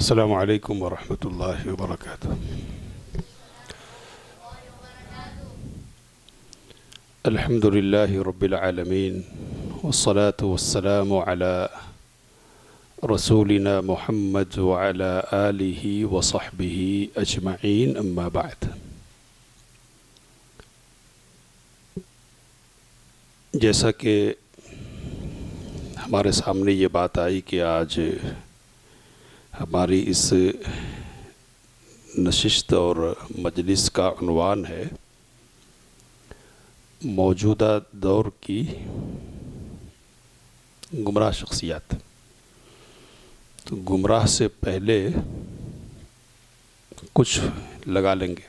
السلام علیکم ورحمۃ اللہ وبرکاتہ۔ الحمد للہ رب العالمین والصلاة والسلام علی رسولنا محمد وعلی آلہ وصحبہ اجمعین، اما بعد۔ جیسا کہ ہمارے سامنے یہ بات آئی کہ آج ہماری اس نشست اور مجلس کا عنوان ہے موجودہ دور کی گمراہ شخصیات۔ تو گمراہ سے پہلے کچھ لگا لیں گے،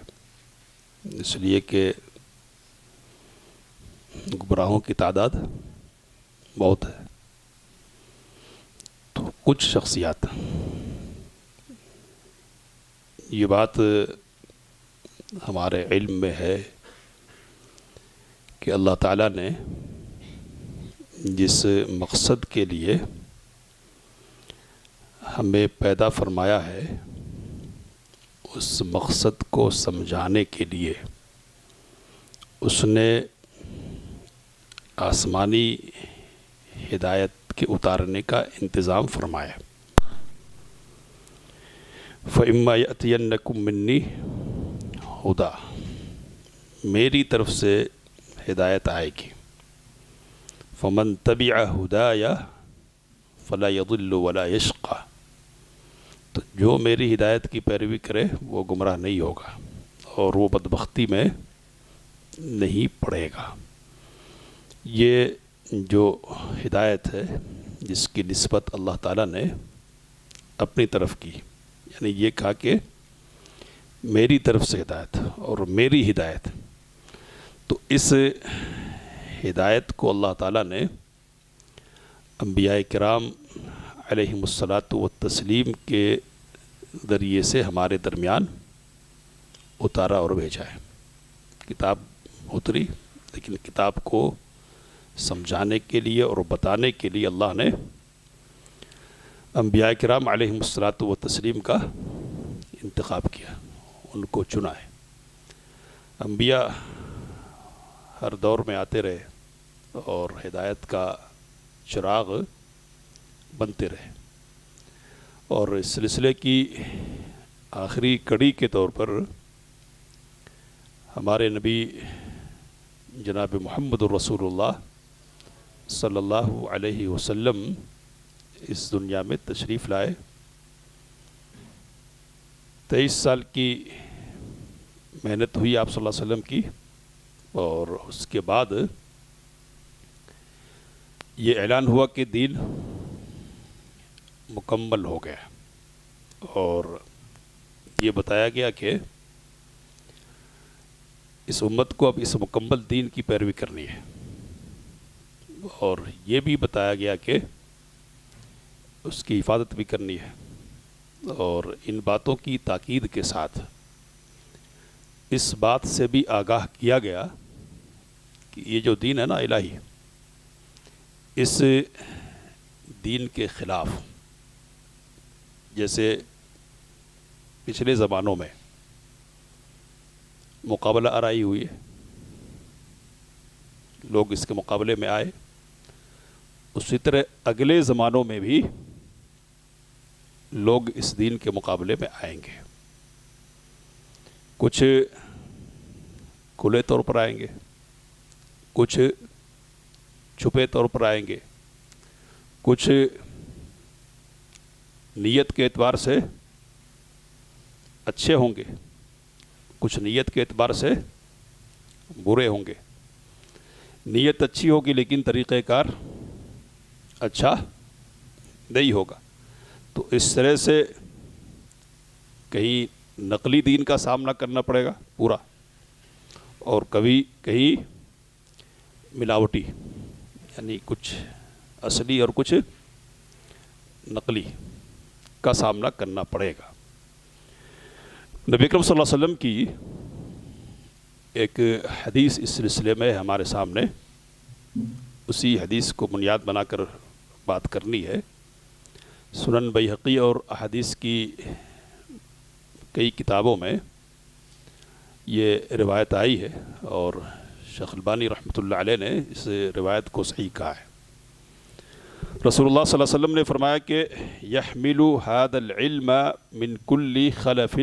اس لیے کہ گمراہوں کی تعداد بہت ہے۔ تو کچھ شخصیات، یہ بات ہمارے علم میں ہے کہ اللہ تعالیٰ نے جس مقصد کے لیے ہمیں پیدا فرمایا ہے، اس مقصد کو سمجھانے کے لیے اس نے آسمانی ہدایت کے اتارنے کا انتظام فرمایا۔ فَإِمَّا يَأْتِيَنَّكُم مِّنِّي هُدًى، میری طرف سے ہدایت آئے گی۔ فَمَن تَبِعَ هُدَايَ فَلَا يَضِلُّ وَلَا يَشْقَى، تو جو میری ہدایت کی پیروی کرے وہ گمراہ نہیں ہوگا اور وہ بدبختی میں نہیں پڑے گا۔ یہ جو ہدایت ہے جس کی نسبت اللہ تعالیٰ نے اپنی طرف کی، یعنی یہ کہا کہ میری طرف سے ہدایت اور میری ہدایت، تو اس ہدایت کو اللہ تعالیٰ نے انبیاء کرام علیہم الصلاۃ والتسلیم کے ذریعے سے ہمارے درمیان اتارا اور بھیجا ہے۔ کتاب اتری، لیکن کتاب کو سمجھانے کے لیے اور بتانے کے لیے اللہ نے انبیاء کرام علیہم الصلاۃ والتسلیم کا انتخاب کیا، ان کو چنا ہے۔ انبیاء ہر دور میں آتے رہے اور ہدایت کا چراغ بنتے رہے، اور اس سلسلے کی آخری کڑی کے طور پر ہمارے نبی جناب محمد الرسول اللہ صلی اللہ علیہ وسلم اس دنیا میں تشریف لائے۔ 23 سال کی محنت ہوئی آپ صلی اللہ علیہ وسلم کی، اور اس کے بعد یہ اعلان ہوا کہ دین مکمل ہو گیا، اور یہ بتایا گیا کہ اس امت کو اب اس مکمل دین کی پیروی کرنی ہے، اور یہ بھی بتایا گیا کہ اس کی حفاظت بھی کرنی ہے، اور ان باتوں کی تاکید کے ساتھ اس بات سے بھی آگاہ کیا گیا کہ یہ جو دین ہے نا الہی، اس دین کے خلاف جیسے پچھلے زمانوں میں مقابلہ آرائی ہوئی ہے، لوگ اس کے مقابلے میں آئے، اسی طرح اگلے زمانوں میں بھی لوگ اس دین کے مقابلے میں آئیں گے۔ کچھ کھلے طور پر آئیں گے، کچھ چھپے طور پر آئیں گے، کچھ نیت کے اعتبار سے اچھے ہوں گے، کچھ نیت کے اعتبار سے برے ہوں گے۔ نیت اچھی ہوگی لیکن طریقہ کار اچھا نہیں ہوگا، تو اس طرح سے کہیں نقلی دین کا سامنا کرنا پڑے گا پورا، اور کبھی کہیں ملاوٹی، یعنی کچھ اصلی اور کچھ نقلی کا سامنا کرنا پڑے گا۔ نبی اکرم صلی اللہ علیہ وسلم کی ایک حدیث اس سلسلے میں ہمارے سامنے، اسی حدیث کو بنیاد بنا کر بات کرنی ہے سنن بیہقی اور احادیث کی کئی کتابوں میں یہ روایت آئی ہے، اور شیخ البانی رحمۃ اللہ علیہ نے اس روایت کو صحیح کہا ہے۔ رسول اللہ صلی اللہ علیہ وسلم نے فرمایا کہ یحمل هذا العلم من کل خلف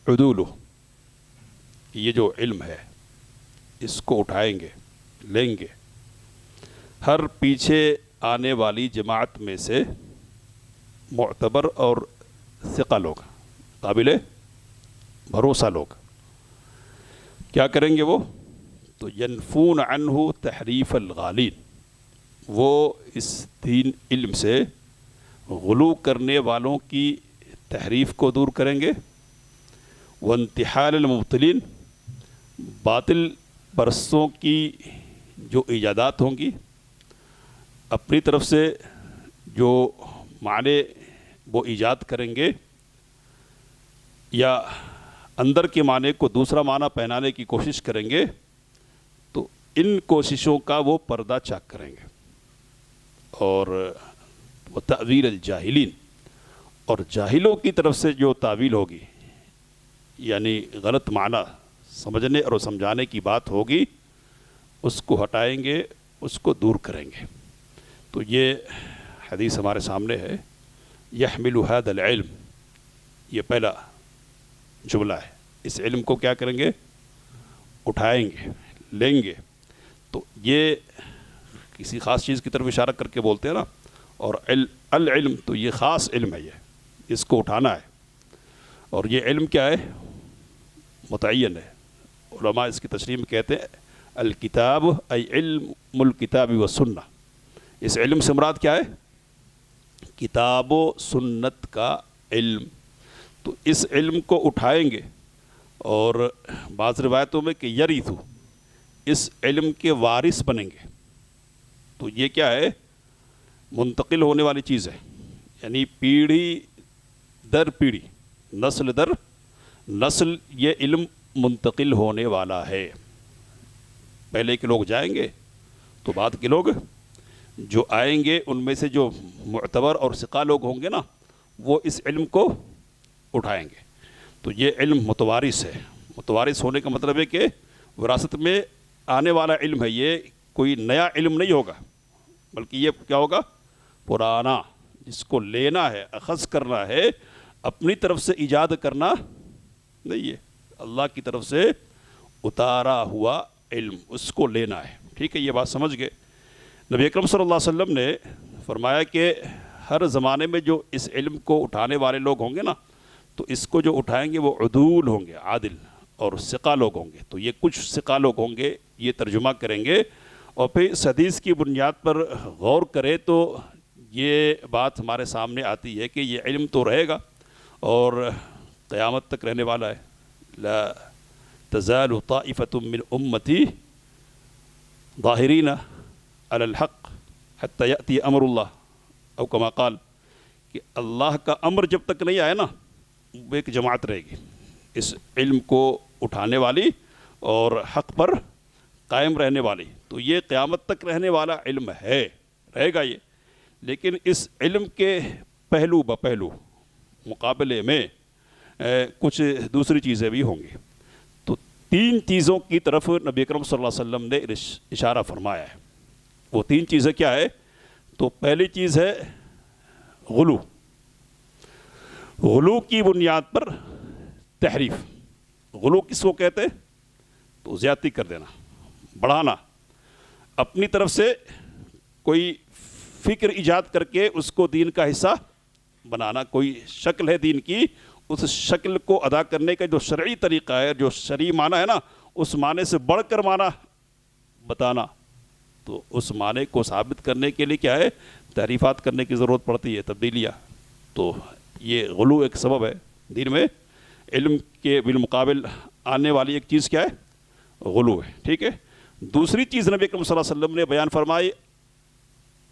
عدولہ، یہ جو علم ہے اس کو اٹھائیں گے، لیں گے ہر پیچھے آنے والی جماعت میں سے معتبر اور ثقہ لوگ، قابل بھروسہ لوگ۔ کیا کریں گے وہ؟ تو ینفون عنہ تحریف الغالین، وہ اس دین علم سے غلو کرنے والوں کی تحریف کو دور کریں گے، وانتحال المبطلین، باطل پرستوں کی جو ایجادات ہوں گی، اپنی طرف سے جو معنی وہ ایجاد کریں گے یا اندر کے معنی کو دوسرا معنی پہنانے کی کوشش کریں گے، تو ان کوششوں کا وہ پردہ چاک کریں گے۔ اور وہ تعویل الجاہلین، اور جاہلوں کی طرف سے جو تعویل ہوگی، یعنی غلط معنی سمجھنے اور سمجھانے کی بات ہوگی، اس کو ہٹائیں گے، اس کو دور کریں گے۔ تو یہ حدیث ہمارے سامنے ہے، یحمل هذا العلم، یہ پہلا جملہ ہے۔ اس علم کو کیا کریں گے؟ اٹھائیں گے، لیں گے۔ تو یہ کسی خاص چیز کی طرف اشارہ کر کے بولتے ہیں نا، اور العلم تو یہ خاص علم ہے، یہ اس کو اٹھانا ہے۔ اور یہ علم کیا ہے؟ متعین ہے۔ علماء اس کی تشریح میں کہتے ہیں الکتاب ای علم الکتاب و سنہ، اس علم سے مراد کیا ہے؟ کتاب و سنت کا علم۔ تو اس علم کو اٹھائیں گے، اور بعض روایتوں میں کہ یریثو، اس علم کے وارث بنیں گے۔ تو یہ کیا ہے؟ منتقل ہونے والی چیز ہے، یعنی پیڑھی در پیڑھی، نسل در نسل یہ علم منتقل ہونے والا ہے۔ پہلے کے لوگ جائیں گے تو بعد کے لوگ جو آئیں گے، ان میں سے جو معتبر اور ثقہ لوگ ہوں گے نا، وہ اس علم کو اٹھائیں گے۔ تو یہ علم متوارث ہے۔ متوارث ہونے کا مطلب ہے کہ وراثت میں آنے والا علم ہے، یہ کوئی نیا علم نہیں ہوگا، بلکہ یہ کیا ہوگا؟ پرانا، جس کو لینا ہے، اخذ کرنا ہے، اپنی طرف سے ایجاد کرنا نہیں ہے، اللہ کی طرف سے اتارا ہوا علم، اس کو لینا ہے۔ ٹھیک ہے، یہ بات سمجھ گئے۔ نبی اکرم صلی اللہ علیہ وسلم نے فرمایا کہ ہر زمانے میں جو اس علم کو اٹھانے والے لوگ ہوں گے نا، تو اس کو جو اٹھائیں گے وہ عدول ہوں گے، عادل اور ثقہ لوگ ہوں گے۔ تو یہ کچھ ثقہ لوگ ہوں گے، یہ ترجمہ کریں گے، اور پھر اس حدیث کی بنیاد پر غور کرے تو یہ بات ہمارے سامنے آتی ہے کہ یہ علم تو رہے گا اور قیامت تک رہنے والا ہے۔ لا تزال طائفة من امتی ظاہرین علی الحق حتی یأتی امر اللہ، او کما قال، کہ اللہ کا امر جب تک نہیں آئے نا، وہ ایک جماعت رہے گی اس علم کو اٹھانے والی اور حق پر قائم رہنے والی۔ تو یہ قیامت تک رہنے والا علم ہے، رہے گا یہ، لیکن اس علم کے پہلو بپہلو مقابلے میں کچھ دوسری چیزیں بھی ہوں گی۔ تو تین چیزوں کی طرف نبی اکرم صلی اللہ علیہ وسلم نے اشارہ فرمایا ہے۔ وہ تین چیزیں کیا ہے؟ تو پہلی چیز ہے غلو، غلو کی بنیاد پر تحریف۔ غلو کس کو کہتے ہیں؟ تو زیادتی کر دینا، بڑھانا، اپنی طرف سے کوئی فکر ایجاد کر کے اس کو دین کا حصہ بنانا۔ کوئی شکل ہے دین کی، اس شکل کو ادا کرنے کا جو شرعی طریقہ ہے، جو شرعی معنی ہے نا، اس معنی سے بڑھ کر معنی بتانا۔ تو اس معنی کو ثابت کرنے کے لیے کیا ہے؟ تحریفات کرنے کی ضرورت پڑتی ہے، تبدیلیاں۔ تو یہ غلو ایک سبب ہے دین میں، علم کے بالمقابل آنے والی ایک چیز کیا ہے؟ غلو ہے۔ ٹھیک ہے۔ دوسری چیز نبی اکرم صلی اللہ علیہ وسلم نے بیان فرمائی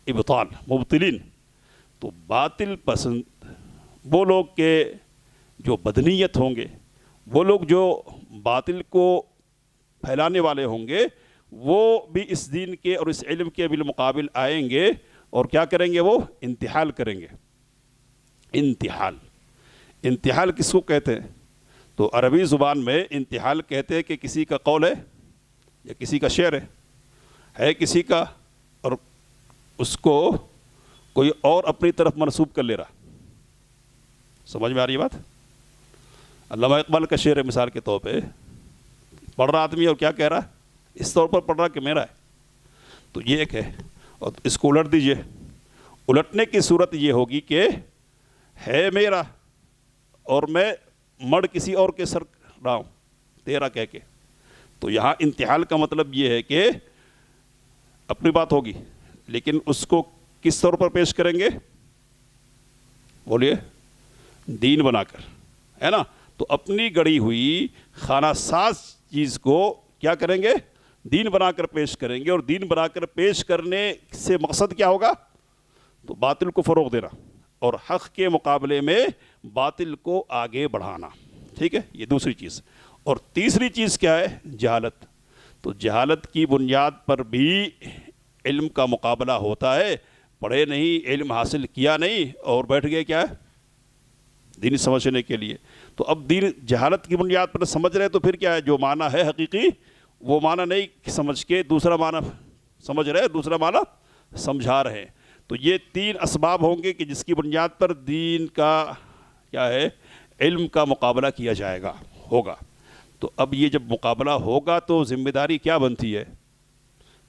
ابطال، مبطلین۔ تو باطل پسند وہ لوگ کے جو بدنیت ہوں گے، وہ لوگ جو باطل کو پھیلانے والے ہوں گے، وہ بھی اس دین کے اور اس علم کے بالمقابل آئیں گے، اور کیا کریں گے؟ وہ انتحال کریں گے، انتحال. انتحال کس کو کہتے ہیں؟ تو عربی زبان میں انتحال کہتے ہیں کہ کسی کا قول ہے یا کسی کا شعر ہے کسی کا، اور اس کو کوئی اور اپنی طرف منسوب کر لے رہا. سمجھ میں آ رہی ہے بات؟ علامہ اقبال کا شعر ہے مثال کے طور پہ، پڑھ رہا آدمی اور کیا کہہ رہا ہے؟ اس طور پر پڑھ رہا کہ میرا ہے. تو یہ ایک ہے، اور اس کو الٹ دیجئے. الٹنے کی صورت یہ ہوگی کہ ہے میرا اور میں مڑ کسی اور کے سر رہا ہوں تیرا کہہ کے. تو یہاں انتحال کا مطلب یہ ہے کہ اپنی بات ہوگی لیکن اس کو کس طور پر پیش کریں گے؟ بولیے، دین بنا کر، ہے نا. تو اپنی گڑی ہوئی خانہ ساز چیز کو کیا کریں گے؟ دین بنا کر پیش کریں گے. اور دین بنا کر پیش کرنے سے مقصد کیا ہوگا؟ تو باطل کو فروغ دینا اور حق کے مقابلے میں باطل کو آگے بڑھانا. ٹھیک ہے، یہ دوسری چیز. اور تیسری چیز کیا ہے؟ جہالت. تو جہالت کی بنیاد پر بھی علم کا مقابلہ ہوتا ہے. پڑھے نہیں، علم حاصل کیا نہیں اور بیٹھ گئے کیا ہے؟ دین سمجھنے کے لیے. تو اب دین جہالت کی بنیاد پر سمجھ رہے تو پھر کیا ہے؟ جو معنی ہے حقیقی وہ معنی نہیں سمجھ کے دوسرا معنی سمجھ رہے، دوسرا معنی سمجھا رہے ہیں. تو یہ تین اسباب ہوں گے کہ جس کی بنیاد پر دین کا کیا ہے؟ علم کا مقابلہ کیا جائے گا، ہوگا. تو اب یہ جب مقابلہ ہوگا تو ذمہ داری کیا بنتی ہے؟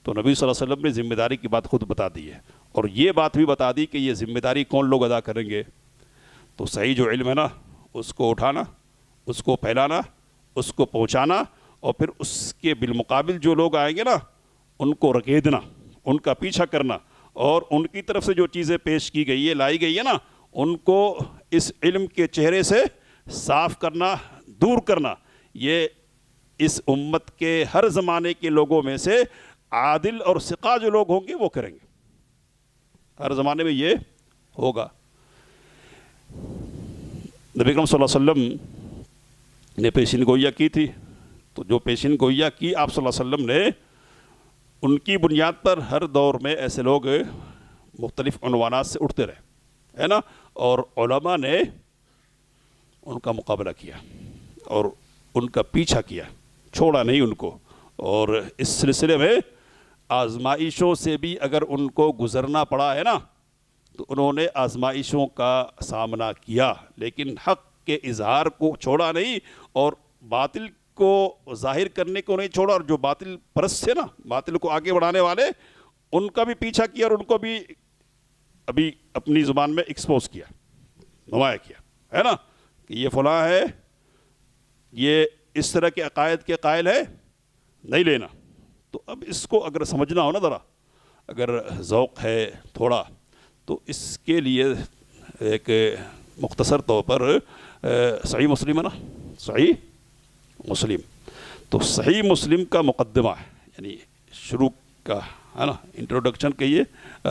تو نبی صلی اللہ علیہ وسلم نے ذمہ داری کی بات خود بتا دی ہے، اور یہ بات بھی بتا دی کہ یہ ذمہ داری کون لوگ ادا کریں گے. تو صحیح جو علم ہے نا اس کو اٹھانا، اس کو پھیلانا، اس کو پہنچانا، اور پھر اس کے بالمقابل جو لوگ آئیں گے نا ان کو رکیدنا، ان کا پیچھا کرنا، اور ان کی طرف سے جو چیزیں پیش کی گئی ہے، لائی گئی ہے نا، ان کو اس علم کے چہرے سے صاف کرنا، دور کرنا. یہ اس امت کے ہر زمانے کے لوگوں میں سے عادل اور ثقہ جو لوگ ہوں گے وہ کریں گے. ہر زمانے میں یہ ہوگا. نبی اکرم صلی اللہ علیہ وسلم نے پیشین گوئیاں کی تھی. تو جو پیشین گوئیاں کی آپ صلی اللہ علیہ وسلم نے، ان کی بنیاد پر ہر دور میں ایسے لوگ مختلف عنوانات سے اٹھتے رہے، ہے نا. اور علماء نے ان کا مقابلہ کیا اور ان کا پیچھا کیا، چھوڑا نہیں ان کو. اور اس سلسلے میں آزمائشوں سے بھی اگر ان کو گزرنا پڑا ہے نا تو انہوں نے آزمائشوں کا سامنا کیا، لیکن حق کے اظہار کو چھوڑا نہیں اور باطل کو ظاہر کرنے کو نہیں چھوڑا. اور جو باطل پرست تھے نا، باطل کو آگے بڑھانے والے، ان کا بھی پیچھا کیا اور ان کو بھی ابھی اپنی زبان میں ایکسپوز کیا، نمایاں کیا، ہے نا، کہ یہ فلاں ہے، یہ اس طرح کے عقائد کے قائل ہے، نہیں لینا. تو اب اس کو اگر سمجھنا ہو نا ذرا، اگر ذوق ہے تھوڑا، تو اس کے لیے ایک مختصر طور پر صحیح مسلم ہے نا، صحیح مسلم. تو صحیح مسلم کا مقدمہ ہے، یعنی شروع کا ہے نا، انٹروڈکشن کا یہ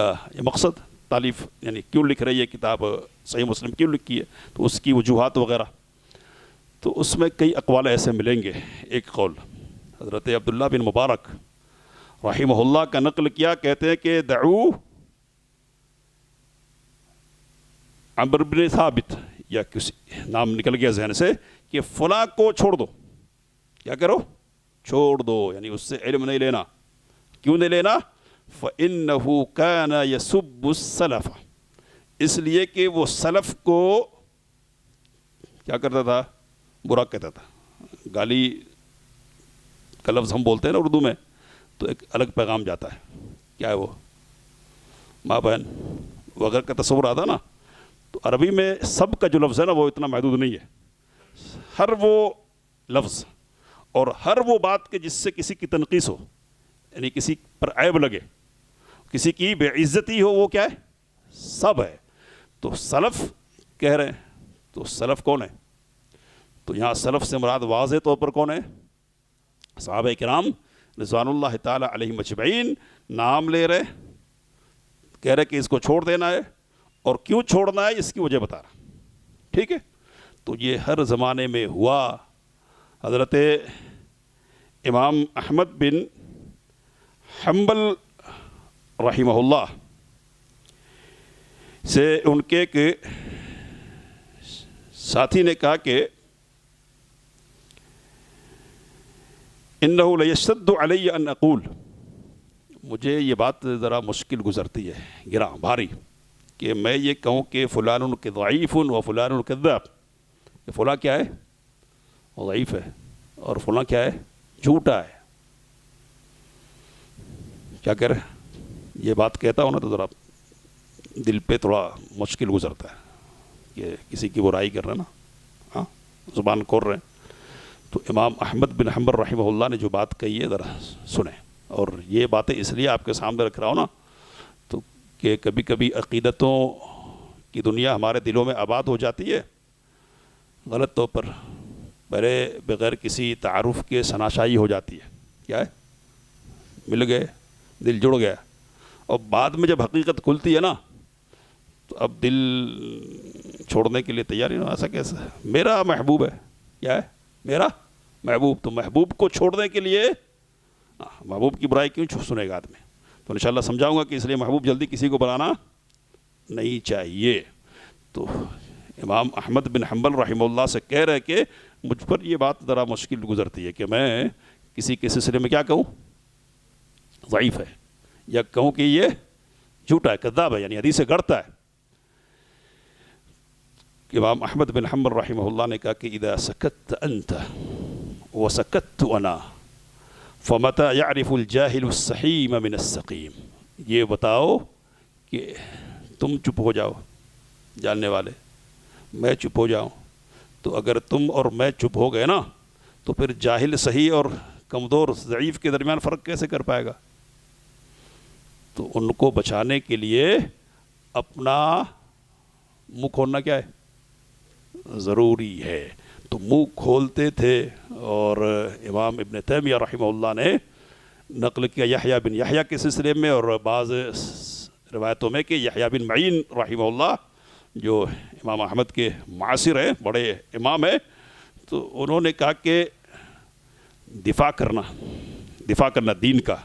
مقصد تالیف، یعنی کیوں لکھ رہی ہے کتاب صحیح مسلم، کیوں لکھی ہے، تو اس کی وجوہات وغیرہ. تو اس میں کئی اقوال ایسے ملیں گے. ایک قول حضرت عبداللہ بن مبارک رحمہ اللہ کا نقل کیا، کہتے ہیں کہ دعو عمرو بن ثابت، یا کسی نام نکل گیا ذہن سے، کہ فلاں کو چھوڑ دو. کیا کرو؟ چھوڑ دو، یعنی اس سے علم نہیں لینا. کیوں نہیں لینا؟ فَإِنَّهُ كَانَ يَسُبُّ السَّلَفَ، اس لیے کہ وہ سلف کو کیا کرتا تھا؟ برا کہتا تھا. گالی کا لفظ ہم بولتے ہیں نا اردو میں، تو ایک الگ پیغام جاتا ہے. کیا ہے وہ؟ ماں بہن وغیرہ کا تصور آتا نا. تو عربی میں سب کا جو لفظ ہے نا وہ اتنا محدود نہیں ہے. ہر وہ لفظ اور ہر وہ بات کہ جس سے کسی کی تنقیص ہو، یعنی کسی پر عیب لگے، کسی کی بے عزتی ہو، وہ کیا ہے؟ سب ہے. تو سلف کہہ رہے ہیں، تو سلف کون ہے؟ تو یہاں سلف سے مراد واضح طور پر کون ہے؟ صحابہ کرام رضوان اللہ تعالیٰ علیہم اجمعین. نام لے رہے، کہہ رہے کہ اس کو چھوڑ دینا ہے، اور کیوں چھوڑنا ہے اس کی وجہ بتا رہا. ٹھیک ہے. تو یہ ہر زمانے میں ہوا. حضرت امام احمد بن حنبل رحمہ اللہ سے ان کے ساتھی نے کہا کہ انہ لیشتد علی ان اقول، مجھے یہ بات ذرا مشکل گزرتی ہے، گراں بھاری، کہ میں یہ کہوں کہ فلان ضعیف و فلان کذاب، کہ فلاں کیا ہے ضعیف ہے اور فلاں کیا ہے جھوٹا ہے. کیا کہہ رہے؟ یہ بات کہتا ہوں نا تو ذرا دل پہ تھوڑا مشکل گزرتا ہے کہ کسی کی برائی کر رہے ہیں نا، ہاں زبان کھول رہے ہیں. تو امام احمد بن حنبل رحمہ اللہ نے جو بات کہی ہے ذرا سنیں. اور یہ باتیں اس لیے آپ کے سامنے رکھ رہا ہوں نا تو کہ کبھی کبھی عقیدتوں کی دنیا ہمارے دلوں میں آباد ہو جاتی ہے غلط طور پر، پہلے بغیر کسی تعارف کے شناسائی ہو جاتی ہے، کیا ہے مل گئے دل جڑ گیا، اور بعد میں جب حقیقت کھلتی ہے نا تو اب دل چھوڑنے کے لیے تیار ہی نہیں. ایسا کیسے؟ میرا محبوب ہے، کیا ہے میرا محبوب، تو محبوب کو چھوڑنے کے لیے محبوب کی برائی کیوں سنے گا آدمی؟ تو انشاءاللہ سمجھاؤں گا کہ اس لیے محبوب جلدی کسی کو بلانا نہیں چاہیے. تو امام احمد بن حنبل رحمہ اللہ سے کہہ رہے کہ مجھ پر یہ بات ذرا مشکل گزرتی ہے کہ میں کسی کے سلسلے میں کیا کہوں ضعیف ہے، یا کہوں کہ یہ جھوٹا ہے کذاب ہے، یعنی حدیث سے گڑتا ہے. امام احمد بن حنبل رحمہ اللہ نے کہا کہ اذا سکت انت وسکت انا فمتى يعرف الجاهل السحیم من السقیم. یہ بتاؤ کہ تم چپ ہو جاؤ جاننے والے، میں چپ ہو جاؤں، تو اگر تم اور میں چپ ہو گئے نا تو پھر جاہل صحیح اور کمزور ضعیف کے درمیان فرق کیسے کر پائے گا؟ تو ان کو بچانے کے لیے اپنا منہ کھولنا کیا ہے ضروری ہے. تو منہ کھولتے تھے. اور امام ابن تیمیہ رحمہ اللہ نے نقل کیا یحییٰ بن یحییٰ کے سلسلے میں اور بعض روایتوں میں کہ یحییٰ بن معین رحمہ اللہ جو امام احمد کے معاصر ہیں، بڑے امام ہیں، تو انہوں نے کہا کہ دفاع کرنا دین کا،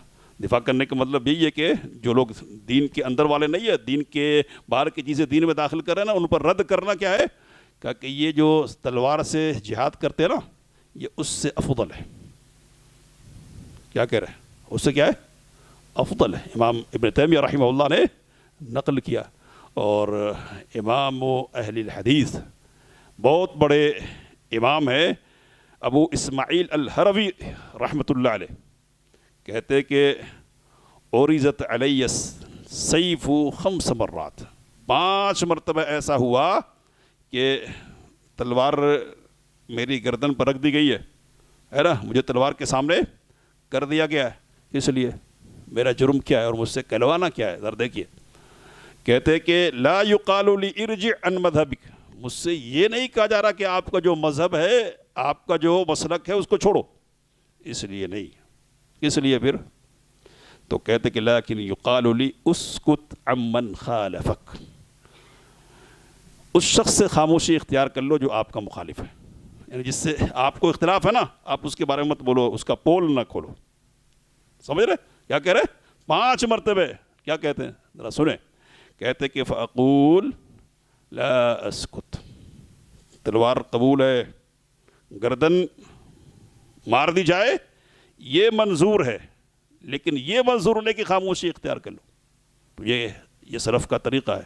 دفاع کرنے کا مطلب یہی ہے کہ جو لوگ دین کے اندر والے نہیں ہے، دین کے باہر کی چیزیں دین میں داخل کر رہے ہیں نا، ان پر رد کرنا کیا ہے، کہا کہ یہ جو تلوار سے جہاد کرتے ہیں نا یہ اس سے افضل ہے. کیا کہہ رہے ہیں؟ اس سے کیا ہے افضل ہے. امام ابن تیمیہ رحمہ اللہ نے نقل کیا. اور امام اہل الحدیث بہت بڑے امام ہیں ابو اسماعیل الحروی رحمۃ اللہ علیہ، کہتے کہ اوریزت علی السیف 5 مرات، 5 مرتبہ ایسا ہوا کہ تلوار میری گردن پر رکھ دی گئی ہے نا، مجھے تلوار کے سامنے کر دیا گیا ہے. اس لیے میرا جرم کیا ہے اور مجھ سے کہلوانا کیا ہے؟ ذرا دیکھیے، کہتے کہ لا یقال لی ارجع عن مذہبک، مجھ سے یہ نہیں کہا جا رہا کہ آپ کا جو مذہب ہے، آپ کا جو مسلک ہے اس کو چھوڑو، اس لیے نہیں. اس لیے پھر تو کہتے کہ لیکن یقال لی اسکت عمن خالفک، اس شخص سے خاموشی اختیار کر لو جو آپ کا مخالف ہے، یعنی جس سے آپ کو اختلاف ہے نا، آپ اس کے بارے میں مت بولو، اس کا پول نہ کھولو. سمجھ رہے کیا کہہ رہے؟ 5 مرتبہ کیا کہتے ہیں ذرا سنیں. کہتے کہ فاقول لا اسکت، تلوار قبول ہے، گردن مار دی جائے یہ منظور ہے، لیکن یہ منظور ہونے کی خاموشی اختیار کر لو. تو یہ سلف کا طریقہ ہے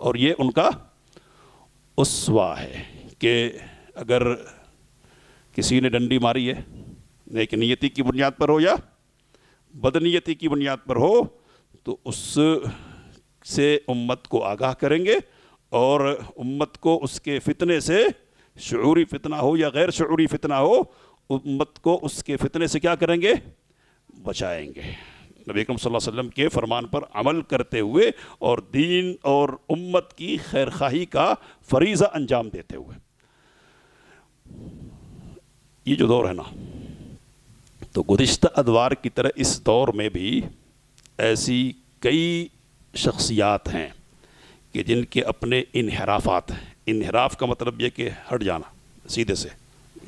اور یہ ان کا اسوہ ہے کہ اگر کسی نے ڈنڈی ماری ہے، نیک نیتی کی بنیاد پر ہو یا بدنیتی کی بنیاد پر ہو، تو اس سے امت کو آگاہ کریں گے اور امت کو اس کے فتنے سے، شعوری فتنہ ہو یا غیر شعوری فتنہ ہو، امت کو اس کے فتنے سے کیا کریں گے؟ بچائیں گے. نبی اکرم صلی اللہ علیہ وسلم کے فرمان پر عمل کرتے ہوئے اور دین اور امت کی خیرخواہی کا فریضہ انجام دیتے ہوئے. یہ جو دور ہے نا، تو گزشتہ ادوار کی طرح اس دور میں بھی ایسی کئی شخصیات ہیں کہ جن کے اپنے انحرافات ہیں. انحراف کا مطلب یہ کہ ہٹ جانا، سیدھے سے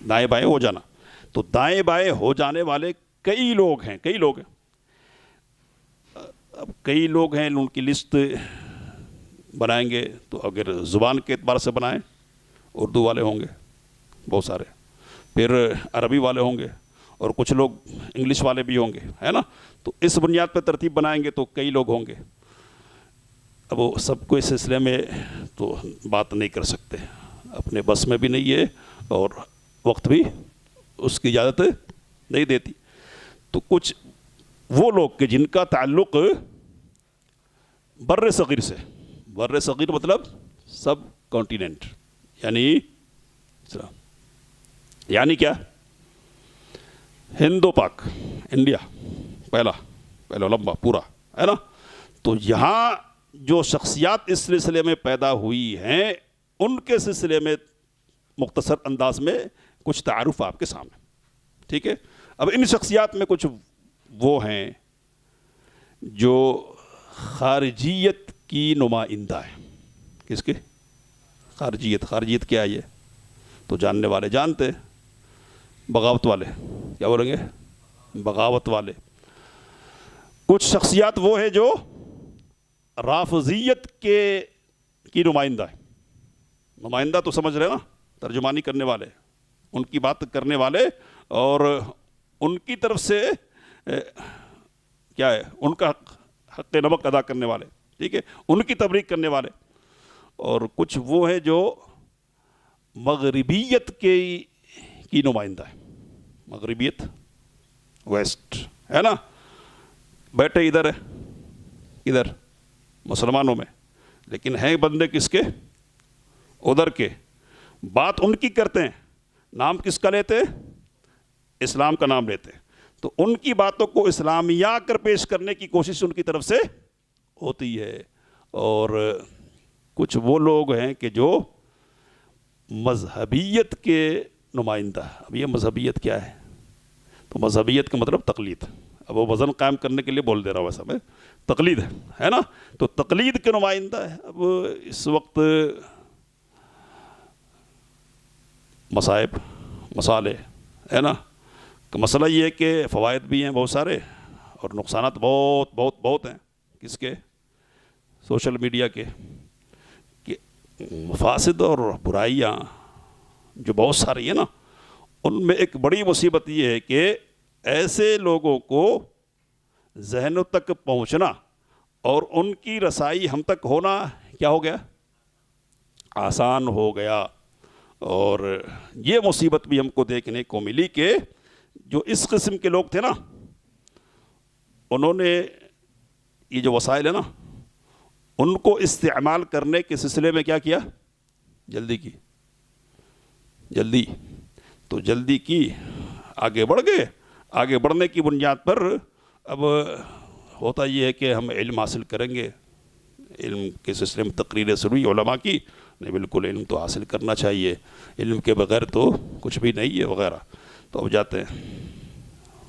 دائیں بائیں ہو جانا. تو دائیں بائیں ہو جانے والے کئی لوگ ہیں. اب کئی لوگ ہیں، ان کی لسٹ بنائیں گے تو اگر زبان کے اعتبار سے بنائیں اردو والے ہوں گے بہت سارے، پھر عربی والے ہوں گے، اور کچھ لوگ انگلش والے بھی ہوں گے، ہے نا. تو اس بنیاد پہ ترتیب بنائیں گے تو کئی لوگ ہوں گے. اب وہ سب کو اس سلسلے میں تو بات نہیں کر سکتے، اپنے بس میں بھی نہیں ہے اور وقت بھی اس کی اجازت نہیں دیتی. تو کچھ وہ لوگ کہ جن کا تعلق بر صغیر سے، بر صغیر مطلب سب کانٹیننٹ، یعنی کیا، ہند و پاک، انڈیا پہلا لمبا پورا، ہے نا. تو یہاں جو شخصیات اس سلسلے میں پیدا ہوئی ہیں ان کے سلسلے میں مختصر انداز میں کچھ تعارف آپ کے سامنے. ٹھیک ہے. اب ان شخصیات میں کچھ وہ ہیں جو خارجیت کی نمائندہ ہے. کس کی؟ خارجیت کیا ہے یہ تو جاننے والے جانتے ہیں. بغاوت والے، کیا بولیں گے؟ بغاوت والے. کچھ شخصیات وہ ہیں جو رافضیت کی نمائندہ ہے. نمائندہ تو سمجھ رہے نا، ترجمانی کرنے والے، ان کی بات کرنے والے، اور ان کی طرف سے کیا ہے، ان کا حق نمک ادا کرنے والے. ٹھیک ہے، ان کی تبلیغ کرنے والے. اور کچھ وہ ہیں جو مغربیت کی نمائندہ ہے. مغربیت ویسٹ، ہے نا. بیٹھے ادھر ہے، ادھر مسلمانوں میں، لیکن ہیں بندے کس کے؟ ادھر کے. بات ان کی کرتے ہیں، نام کس کا لیتے؟ اسلام کا نام لیتے. تو ان کی باتوں کو اسلامیہ کر پیش کرنے کی کوشش ان کی طرف سے ہوتی ہے. اور کچھ وہ لوگ ہیں کہ جو مذہبیت کے نمائندہ. اب یہ مذہبیت کیا ہے؟ تو مذہبیت کا مطلب تقلید. اب وہ وزن قائم کرنے کے لیے بول دے رہا ہوں، ویسا میں تقلید ہے نا. تو تقلید کے نمائندہ ہے. اب اس وقت مصائب، مسالے، ہے نا. مسئلہ یہ ہے کہ فوائد بھی ہیں بہت سارے اور نقصانات بہت ہیں. کس کے؟ سوشل میڈیا کے. کہ مفاسد اور برائیاں جو بہت ساری ہیں نا، ان میں ایک بڑی مصیبت یہ ہے کہ ایسے لوگوں کو ذہنوں تک پہنچنا اور ان کی رسائی ہم تک ہونا کیا ہو گیا؟ آسان ہو گیا. اور یہ مصیبت بھی ہم کو دیکھنے کو ملی کہ جو اس قسم کے لوگ تھے نا، انہوں نے یہ جو وسائل ہے نا، ان کو استعمال کرنے کے سلسلے میں کیا کیا؟ جلدی کی، آگے بڑھ گئے. آگے بڑھنے کی بنیاد پر اب ہوتا یہ ہے کہ ہم علم حاصل کریں گے. علم کے سلسلے میں تقریریں سنی علماء کی، نہیں بالکل علم تو حاصل کرنا چاہیے، علم کے بغیر تو کچھ بھی نہیں ہے وغیرہ. تو اب جاتے ہیں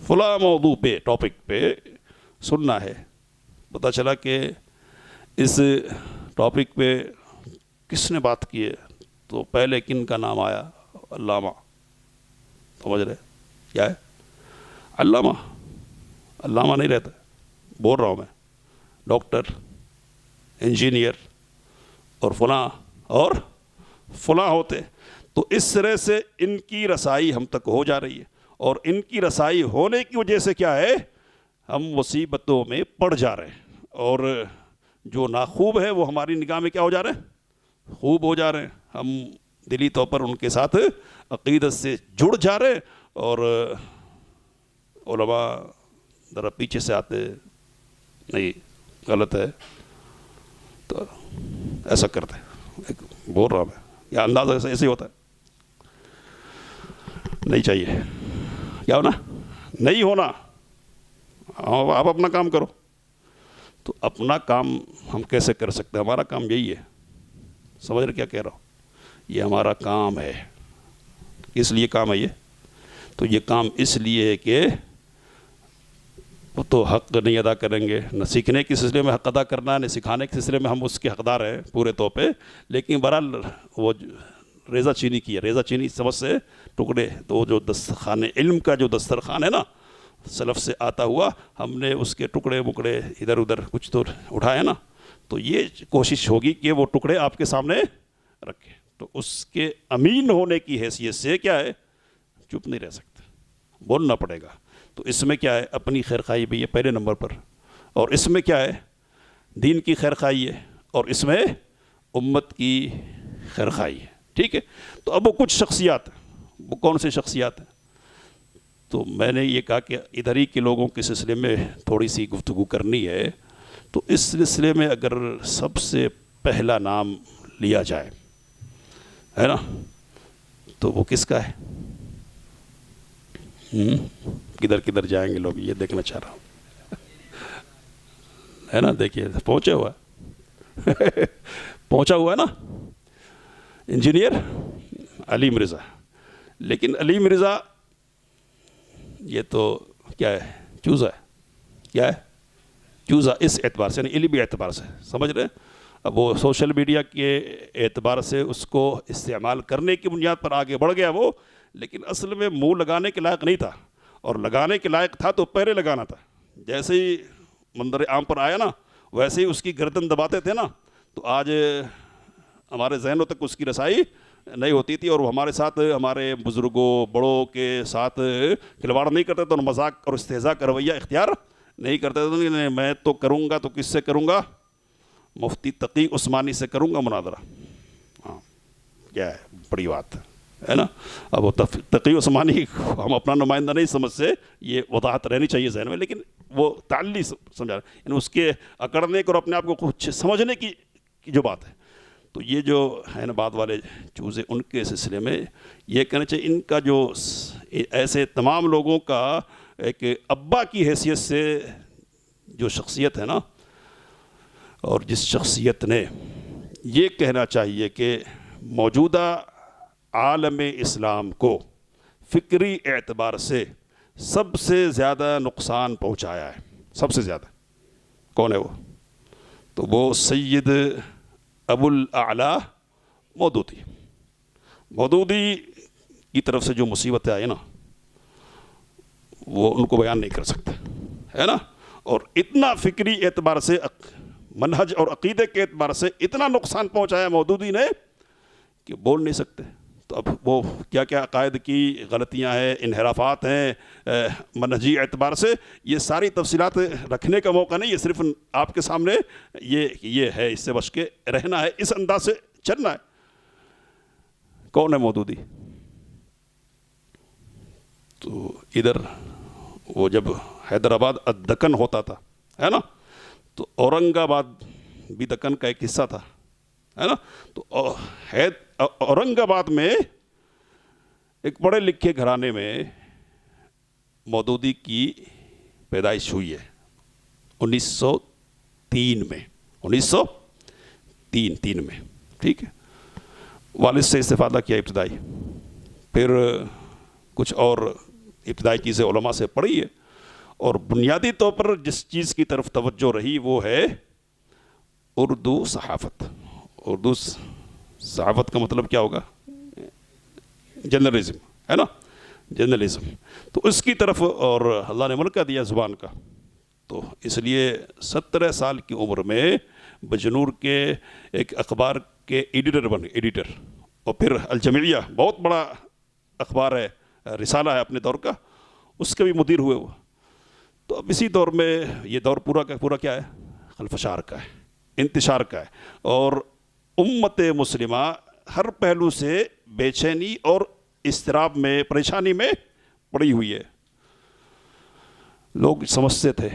فلاں موضوع پہ، ٹاپک پہ سننا ہے. پتہ چلا کہ اس ٹاپک پہ کس نے بات کی ہے، تو پہلے کن کا نام آیا؟ علامہ. سمجھ رہے کیا ہے؟ علامہ نہیں رہتا، بول رہا ہوں میں، ڈاکٹر، انجینئر اور فلاں ہوتے. تو اس طرح سے ان کی رسائی ہم تک ہو جا رہی ہے، اور ان کی رسائی ہونے کی وجہ سے کیا ہے، ہم مصیبتوں میں پڑ جا رہے ہیں. اور جو ناخوب ہے وہ ہماری نگاہ میں کیا ہو جا رہے ہیں؟ خوب ہو جا رہے ہیں. ہم دلی طور پر ان کے ساتھ عقیدت سے جڑ جا رہے ہیں. اور علماء ذرا پیچھے سے آتے، نہیں غلط ہے، تو ایسا کرتے. بول رہا ہوں میں، یہ انداز ایسے ہی ہوتا ہے. نہیں چاہیے، کیا ہونا؟ نہیں ہونا. آپ اپنا کام کرو. تو اپنا کام ہم کیسے کر سکتے ہیں؟ ہمارا کام یہی ہے. سمجھ رہے کیا کہہ رہا ہوں؟ یہ ہمارا کام ہے. کس لیے کام ہے یہ؟ تو یہ کام اس لیے ہے کہ وہ تو حق نہیں ادا کریں گے، نہ سیکھنے کے سلسلے میں حق ادا کرنا ہے، نہ سکھانے کے سلسلے میں ہم اس کے حقدار ہیں پورے طور پہ. لیکن بہرحال وہ ریزہ چینی کی ہے، ریزہ چینی سمجھ سے ٹکڑے. تو جو دسترخوان علم کا جو دسترخوان ہے نا، سلف سے آتا ہوا، ہم نے اس کے ٹکڑے مکڑے ادھر ادھر کچھ تو اٹھائے نا. تو یہ کوشش ہوگی کہ وہ ٹکڑے آپ کے سامنے رکھیں. تو اس کے امین ہونے کی حیثیت سے کیا ہے، چپ نہیں رہ سکتا، بولنا پڑے گا۔ تو اس میں کیا ہے، اپنی خیر خواہی بھی ہے پہلے نمبر پر، اور اس میں کیا ہے، دین کی خیر خواہی ہے، اور اس میں امت کی خیر خواہی ہے، ٹھیک ہے۔ تو اب وہ کچھ شخصیات، وہ کون سے شخصیات ہیں؟ تو میں نے یہ کہا کہ ادھر ہی کے لوگوں کے سلسلے میں تھوڑی سی گفتگو کرنی ہے، تو اس سلسلے میں اگر سب سے پہلا نام لیا جائے ہے نا، تو وہ کس کا ہے؟ کدھر کدھر جائیں گے لوگ، یہ دیکھنا چاہ رہا ہوں، ہے نا، دیکھیے پہنچا ہوا پہنچا ہوا ہے نا، انجینئر علی مرزا۔ لیکن علی مرزا یہ تو کیا ہے، چوزا ہے، کیا ہے، چوزا، اس اعتبار سے، یعنی علمی اعتبار سے، سمجھ رہے ہیں؟ اب وہ سوشل میڈیا کے اعتبار سے اس کو استعمال کرنے کی بنیاد پر آگے بڑھ گیا وہ، لیکن اصل میں منہ لگانے کے لائق نہیں تھا، اور لگانے کے لائق تھا تو پہلے لگانا تھا۔ جیسے ہی منظر عام پر آیا نا، ویسے ہی اس کی گردن دباتے تھے نا، تو آج ہمارے ذہنوں تک اس کی رسائی نہیں ہوتی تھی، اور وہ ہمارے ساتھ، ہمارے بزرگوں بڑوں کے ساتھ کھلواڑ نہیں کرتے تھے، اور مذاق اور استہزاء کا رویہ اختیار نہیں کرتے تھے۔ میں تو کروں گا تو کس سے کروں گا؟ مفتی تقی عثمانی سے کروں گا مناظرہ۔ ہاں، کیا ہے، بڑی بات ہے نا۔ اب وہ تقی عثمانی ہم اپنا نمائندہ نہیں سمجھتے، یہ وضاحت رہنی چاہیے ذہن میں، لیکن وہ تعلی سمجھا رہا ہے، یعنی اس کے اکڑنے کو اور اپنے آپ کو کچھ سمجھنے کی جو بات ہے۔ تو یہ جو ہے نا بعد والے چوزے، ان کے سلسلے میں یہ کہنا چاہیے، ان کا جو ایسے تمام لوگوں کا ایک ابا کی حیثیت سے جو شخصیت ہے نا، اور جس شخصیت نے یہ کہنا چاہیے کہ موجودہ عالم اسلام کو فکری اعتبار سے سب سے زیادہ نقصان پہنچایا ہے، سب سے زیادہ، کون ہے وہ؟ تو وہ سید ابو الاعلیٰ مودودی۔ مودودی کی طرف سے جو مصیبتیں آئی نا، وہ ان کو بیان نہیں کر سکتے، ہے نا۔ اور اتنا فکری اعتبار سے، منہج اور عقیدے کے اعتبار سے اتنا نقصان پہنچایا مودودی نے کہ بول نہیں سکتے۔ تو اب وہ کیا کیا عقائد کی غلطیاں ہیں، انحرافات ہیں منہجی اعتبار سے، یہ ساری تفصیلات رکھنے کا موقع نہیں، یہ صرف آپ کے سامنے یہ ہے، اس سے بچ کے رہنا ہے، اس انداز سے چلنا ہے۔ کون ہے مودودی؟ تو ادھر وہ جب حیدرآباد الدکن ہوتا تھا، ہے نا، تو اورنگ آباد بھی دکن کا ایک حصہ تھا، ہے نا۔ تو اورنگ آباد میں ایک پڑھے لکھے گھرانے میں مودودی کی پیدائش ہوئی ہے 1903 میں، 1903 میں، ٹھیک ہے۔ والد سے استفادہ کیا ابتدائی، پھر کچھ اور ابتدائی چیزیں علماء سے پڑھی ہے، اور بنیادی طور پر جس چیز کی طرف توجہ رہی وہ ہے اردو صحافت۔ اردو صحافت کا مطلب کیا ہوگا؟ جرنلزم، ہے نا، جرنلزم۔ تو اس کی طرف، اور اللہ نے ملکہ دیا زبان کا، تو اس لیے 17 سال کی عمر میں بجنور کے ایک اخبار کے ایڈیٹر بنے، ایڈیٹر، اور پھر الجمعیہ، بہت بڑا اخبار ہے، رسالہ ہے اپنے دور کا، اس کے بھی مدیر ہوئے وہ۔ تو اب اسی دور میں، یہ دور پورا کا پورا کیا ہے، خلفشار کا ہے، انتشار کا ہے، اور امت مسلمہ ہر پہلو سے بے چینی اور اضطراب میں، پریشانی میں پڑی ہوئی ہے۔ لوگ سمجھتے تھے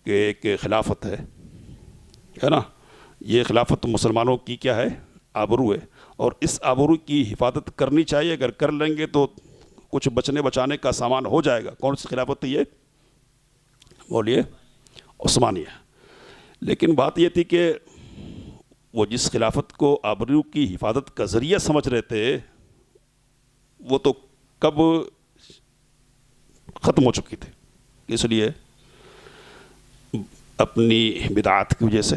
کہ ایک خلافت ہے نا، یہ خلافت مسلمانوں کی کیا ہے، آبرو ہے، اور اس آبرو کی حفاظت کرنی چاہیے، اگر کر لیں گے تو کچھ بچنے بچانے کا سامان ہو جائے گا۔ کون سی خلافت تھی یہ؟ بولیے، عثمانیہ۔ لیکن بات یہ تھی کہ وہ جس خلافت کو آبرو کی حفاظت کا ذریعہ سمجھ رہے تھے، وہ تو کب ختم ہو چکی تھی، اس لیے اپنی بدعات کی وجہ سے،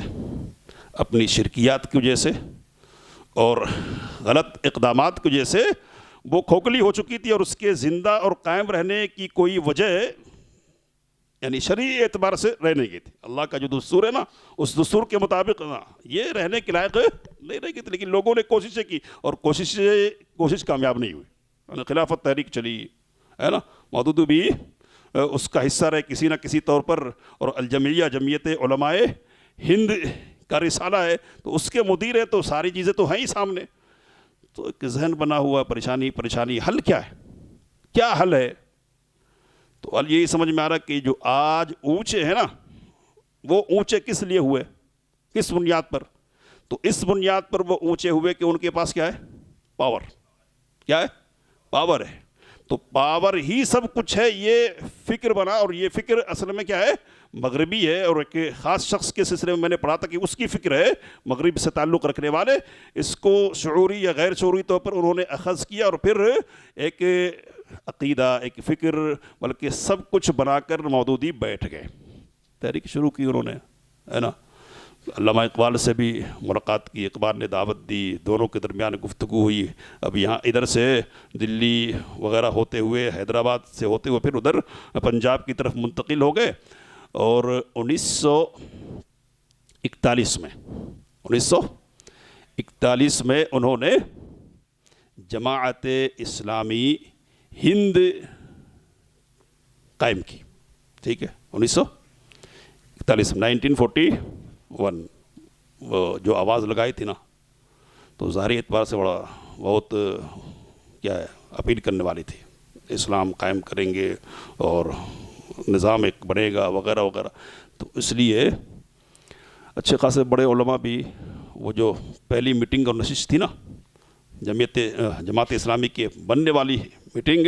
اپنی شرکیات کی وجہ سے، اور غلط اقدامات کی وجہ سے وہ کھوکھلی ہو چکی تھی، اور اس کے زندہ اور قائم رہنے کی کوئی وجہ یعنی شرعی اعتبار سے رہنے کی تھی. اللہ کا جو دستور ہے نا اس دستور کے مطابق نا یہ رہنے کے لائق نہیں رہے گی تھی. لیکن لوگوں نے کوششیں کی اور کوشش کامیاب نہیں ہوئی. یعنی خلافت تحریک چلی ہے نا, مودودی بھی اس کا حصہ رہے کسی نہ کسی طور پر, اور الجمعیہ جمعیت علماء ہند کا رسالہ ہے تو اس کے مدیر ہے, تو ساری چیزیں تو ہیں ہی سامنے. تو ایک ذہن بنا ہوا پریشانی حل کیا ہے, کیا حل ہے؟ تو اب یہی سمجھ میں آ رہا کہ جو آج اونچے ہیں نا وہ اونچے کس لیے ہوئے, کس بنیاد پر؟ تو اس بنیاد پر وہ اونچے ہوئے کہ ان کے پاس کیا ہے؟ پاور. کیا ہے؟ پاور ہے. تو پاور ہی سب کچھ ہے, یہ فکر بنا, اور یہ فکر اصل میں کیا ہے؟ مغربی ہے. اور ایک خاص شخص کے سلسلے میں نے پڑھا تھا کہ اس کی فکر ہے, مغرب سے تعلق رکھنے والے, اس کو شعوری یا غیر شعوری طور پر انہوں نے اخذ کیا اور پھر ایک عقیدہ, ایک فکر, بلکہ سب کچھ بنا کر مودودی بیٹھ گئے. تحریک شروع کی انہوں نے, ہے نا. علامہ اقبال سے بھی ملاقات کی, اقبال نے دعوت دی, دونوں کے درمیان گفتگو ہوئی. اب یہاں ادھر سے دلی وغیرہ ہوتے ہوئے, حیدرآباد سے ہوتے ہوئے پھر ادھر پنجاب کی طرف منتقل ہو گئے. اور 1941 میں انہوں نے جماعت اسلامی ہند قائم کی. ٹھیک ہے, 1941 وہ جو آواز لگائی تھی نا, تو ظاہری اعتبار سے بہت کیا ہے, اپیل کرنے والی تھی. اسلام قائم کریں گے اور نظام ایک بنے گا وغیرہ وغیرہ. تو اس لیے اچھے خاصے بڑے علماء بھی, وہ جو پہلی میٹنگ اور نشست تھی نا جماعت اسلامی کی بننے والی میٹنگ,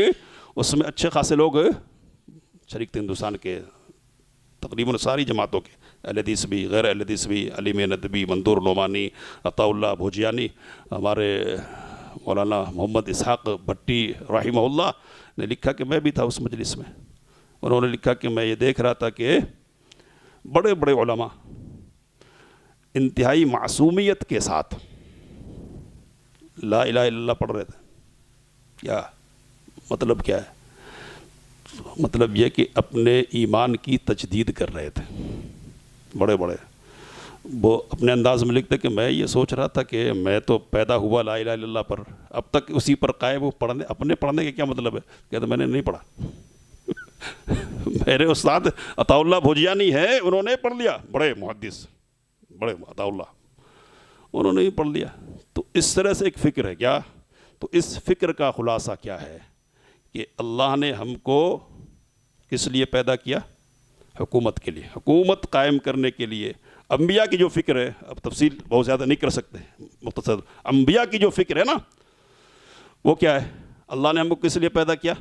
اس میں اچھے خاصے لوگ شریک تھے ہندوستان کے, تقریباً ساری جماعتوں کے, اہل حدیث بھی, غیر اہل حدیث بھی, علیم ندوی, منظور نعمانی, عطا اللہ بھوجیانی, ہمارے مولانا محمد اسحاق بھٹی رحمہ اللہ نے لکھا کہ میں بھی تھا اس مجلس میں. انہوں نے لکھا کہ میں یہ دیکھ رہا تھا کہ بڑے بڑے علماء انتہائی معصومیت کے ساتھ لا الہ الا اللہ پڑھ رہے تھے. کیا مطلب؟ کیا ہے مطلب؟ یہ کہ اپنے ایمان کی تجدید کر رہے تھے. بڑے بڑے وہ اپنے انداز میں لکھتے کہ میں یہ سوچ رہا تھا کہ میں تو پیدا ہوا لا الہ الا اللہ پر, اب تک اسی پر قائم ہوں. اپنے پڑھنے کا کیا مطلب ہے؟ کہتے میں نے نہیں پڑھا. میرے استاد عطا اللہ بھوجیانی ہے, انہوں نے پڑھ لیا, بڑے محدث, بڑے عطا اللہ, انہوں نے ہی پڑھ لیا. تو اس طرح سے ایک فکر ہے. کیا؟ تو اس فکر کا خلاصہ کیا ہے کہ اللہ نے ہم کو کس لیے پیدا کیا؟ حکومت کے لیے, حکومت قائم کرنے کے لیے. انبیاء کی جو فکر ہے, اب تفصیل بہت زیادہ نہیں کر سکتے, مختصر, انبیاء کی جو فکر ہے نا وہ کیا ہے؟ اللہ نے ہم کو کس لیے پیدا کیا؟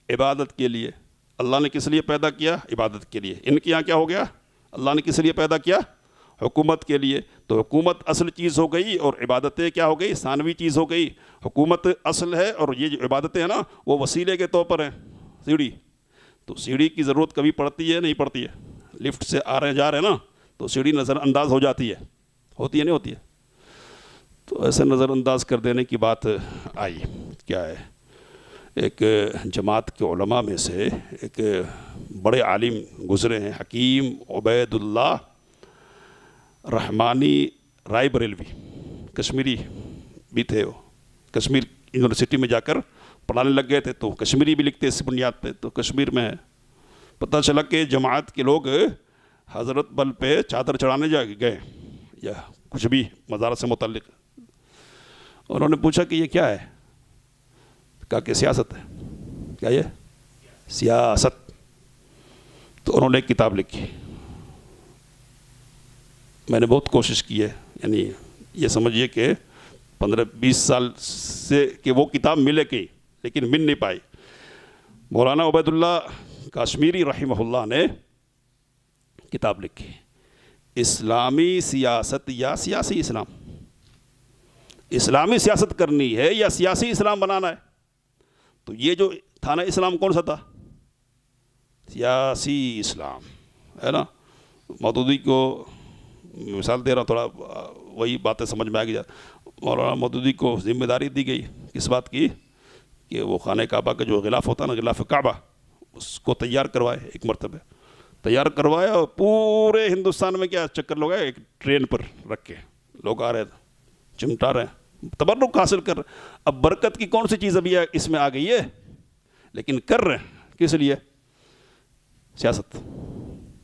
عبادت کے لیے. اللہ نے کس لیے پیدا کیا؟ عبادت کے لیے. ان کے یہاں کیا ہو گیا؟ اللہ نے کس لیے پیدا کیا؟ حکومت کے لیے. تو حکومت اصل چیز ہو گئی اور عبادتیں کیا ہو گئی؟ ثانوی چیز ہو گئی. حکومت اصل ہے اور یہ جو عبادتیں ہیں نا وہ وسیلے کے طور پر ہیں. سیڑھی, تو سیڑھی کی ضرورت کبھی پڑتی ہے نہیں پڑتی ہے؟ لفٹ سے آ رہے جا رہے ہیں نا تو سیڑھی نظر انداز ہو جاتی ہے, ہوتی ہے نہیں ہوتی ہے؟ تو ایسے نظر انداز کر دینے کی بات آئی. کیا ہے, ایک جماعت کے علماء میں سے ایک بڑے عالم گزرے ہیں, حکیم عبید اللہ رحمانی رائے بریلوی, کشمیری بھی تھے. وہ کشمیر یونیورسٹی میں جا کر پڑھانے لگ گئے تھے, تو کشمیری بھی لکھتے اس بنیاد پہ. تو کشمیر میں پتہ چلا کہ جماعت کے لوگ حضرت بل پہ چادر چڑھانے جا گئے یا کچھ بھی مزار سے متعلق. انہوں نے پوچھا کہ یہ کیا ہے؟ کہا کہ سیاست ہے. کیا یہ؟ سیاست. تو انہوں نے ایک کتاب لکھی. میں نے بہت کوشش کی ہے, یعنی یہ سمجھیے کہ 15-20 سال سے کہ وہ کتاب ملے گئی, لیکن مل نہیں پائی. مولانا عبید اللہ کاشمیری رحمہ اللہ نے کتاب لکھی, اسلامی سیاست یا سیاسی اسلام. اسلامی سیاست کرنی ہے یا سیاسی اسلام بنانا ہے؟ تو یہ جو تھا نا اسلام کون سا تھا؟ سیاسی اسلام, ہے نا. مودودی کو مثال دے رہا ہوں, تھوڑا وہی باتیں سمجھ میں آ گئی. مولانا مودودی کو ذمہ داری دی گئی کس بات کی؟ کہ وہ خانہ کعبہ کا جو غلاف ہوتا ہے نا, غلاف کعبہ, اس کو تیار کروائے، ایک مرتبہ تیار کروایا اور پورے ہندوستان میں کیا چکر لگایا، ایک ٹرین پر رکھ کے لوگ آ رہے تھے، چمٹا رہے ہیں، تبرک حاصل کر رہے ہیں۔ اب برکت کی کون سی چیز ابھی اس میں آ گئی ہے، لیکن کر رہے ہیں کس لیے؟ سیاست۔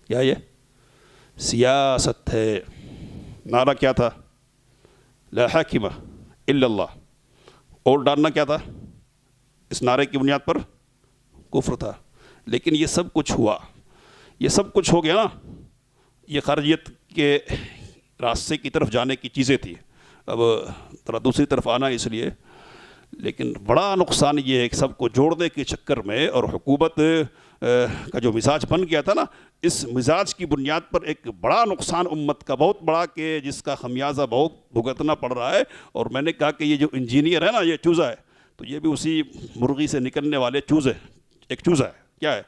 کیا یہ سیاست ہے؟ نعرہ کیا تھا؟ لا حاکم الا اللہ، اور ڈالنا کیا تھا اس نعرے کی بنیاد پر؟ کفر تھا۔ لیکن یہ سب کچھ ہوا، یہ سب کچھ ہو گیا نا، یہ خارجیت کے راستے کی طرف جانے کی چیزیں تھیں، اب ذرا دوسری طرف آنا اس لیے۔ لیکن بڑا نقصان یہ ہے کہ سب کو جوڑنے کے چکر میں، اور حکومت کا جو مزاج بن گیا تھا نا، اس مزاج کی بنیاد پر ایک بڑا نقصان امت کا بہت بڑا، کہ جس کا خمیازہ بہت بھگتنا پڑ رہا ہے۔ اور میں نے کہا کہ یہ جو انجینئر ہے نا، یہ چوزا ہے، تو یہ بھی اسی مرغی سے نکلنے والے چوزے، ایک چوزا ہے۔ کیا ہے؟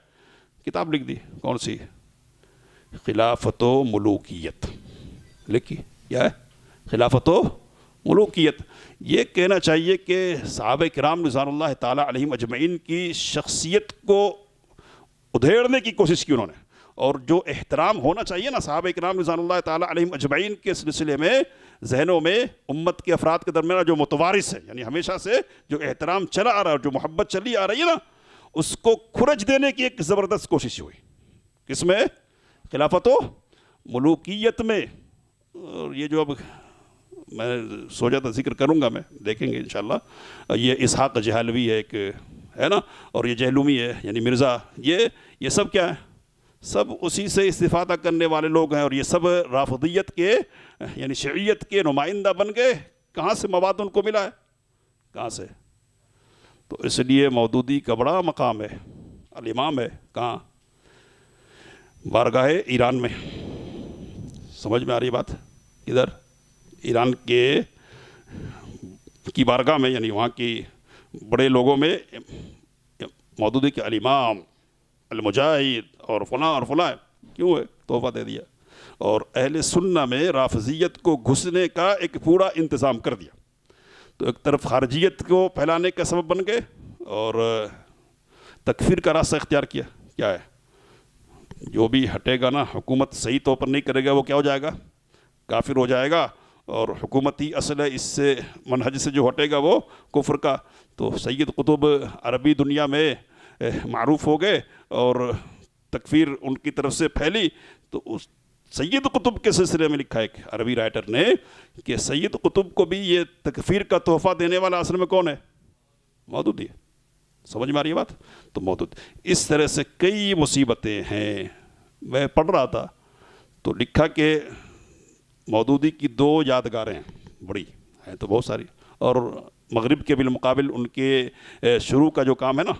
کتاب لکھ دی، کون سی؟ خلافت و ملوکیت لکھی۔ کیا ہے؟ خلافت و ملوکیت۔ یہ کہنا چاہیے کہ صحابہ کرام رضوان اللہ تعالیٰ علیہم اجمعین کی شخصیت کو ادھیڑنے کی کوشش کی انہوں نے، اور جو احترام ہونا چاہیے نا صحابہ کرام رضوان اللہ تعالیٰ علیہم اجمعین کے سلسلے میں، ذہنوں میں امت کے افراد کے درمیان جو متوارث ہے، یعنی ہمیشہ سے جو احترام چلا آ رہا ہے اور جو محبت چلی آ رہی ہے نا، اس کو کھرچ دینے کی ایک زبردست کوشش ہوئی۔ کس میں؟ خلافت و ملوکیت میں۔ اور یہ جو اب میں سوچا تھا ذکر کروں گا، میں دیکھیں گے انشاءاللہ، یہ اسحاق جہلوی ہے ایک، ہے نا، اور یہ جہلومی ہے یعنی مرزا، یہ سب کیا ہے؟ سب اسی سے استفادہ کرنے والے لوگ ہیں، اور یہ سب رافضیت کے یعنی شیعیت کے نمائندہ بن گئے۔ کہاں سے مواد ان کو ملا ہے؟ کہاں سے؟ تو اس لیے مودودی کا بڑا مقام ہے، الامام ہے۔ کہاں؟ بارگاہ ایران میں۔ سمجھ میں آ رہی بات؟ ادھر ایران کی بارگاہ میں، یعنی وہاں کی بڑے لوگوں میں مودودی کے الامام، المجاہد اور فلاں اور فلاں کیوں ہے؟ تحفہ دے دیا، اور اہل سنہ میں رافضیت کو گھسنے کا ایک پورا انتظام کر دیا۔ تو ایک طرف خارجیت کو پھیلانے کا سبب بن گئے، اور تکفیر کا راستہ اختیار کیا۔ کیا ہے؟ جو بھی ہٹے گا نا، حکومت صحیح طور پر نہیں کرے گا، وہ کیا ہو جائے گا؟ کافر ہو جائے گا۔ اور حکومتی اصل ہے، اس سے منہج سے جو ہٹے گا وہ کفر کا۔ تو سید قطب عربی دنیا میں معروف ہو گئے، اور تکفیر ان کی طرف سے پھیلی۔ تو اس سید قطب کے سلسلے میں لکھا ہے ایک عربی رائٹر نے کہ سید قطب کو بھی یہ تکفیر کا تحفہ دینے والا اصل میں کون ہے؟ مودودی ہے۔ سمجھ میں آ رہی ہے بات؟ تو مودود اس طرح سے کئی مصیبتیں ہیں۔ میں پڑھ رہا تھا تو لکھا کہ مودودی کی 2 یادگاریں ہیں، بڑی ہیں تو بہت ساری، اور مغرب کے بالمقابل ان کے شروع کا جو کام ہے نا،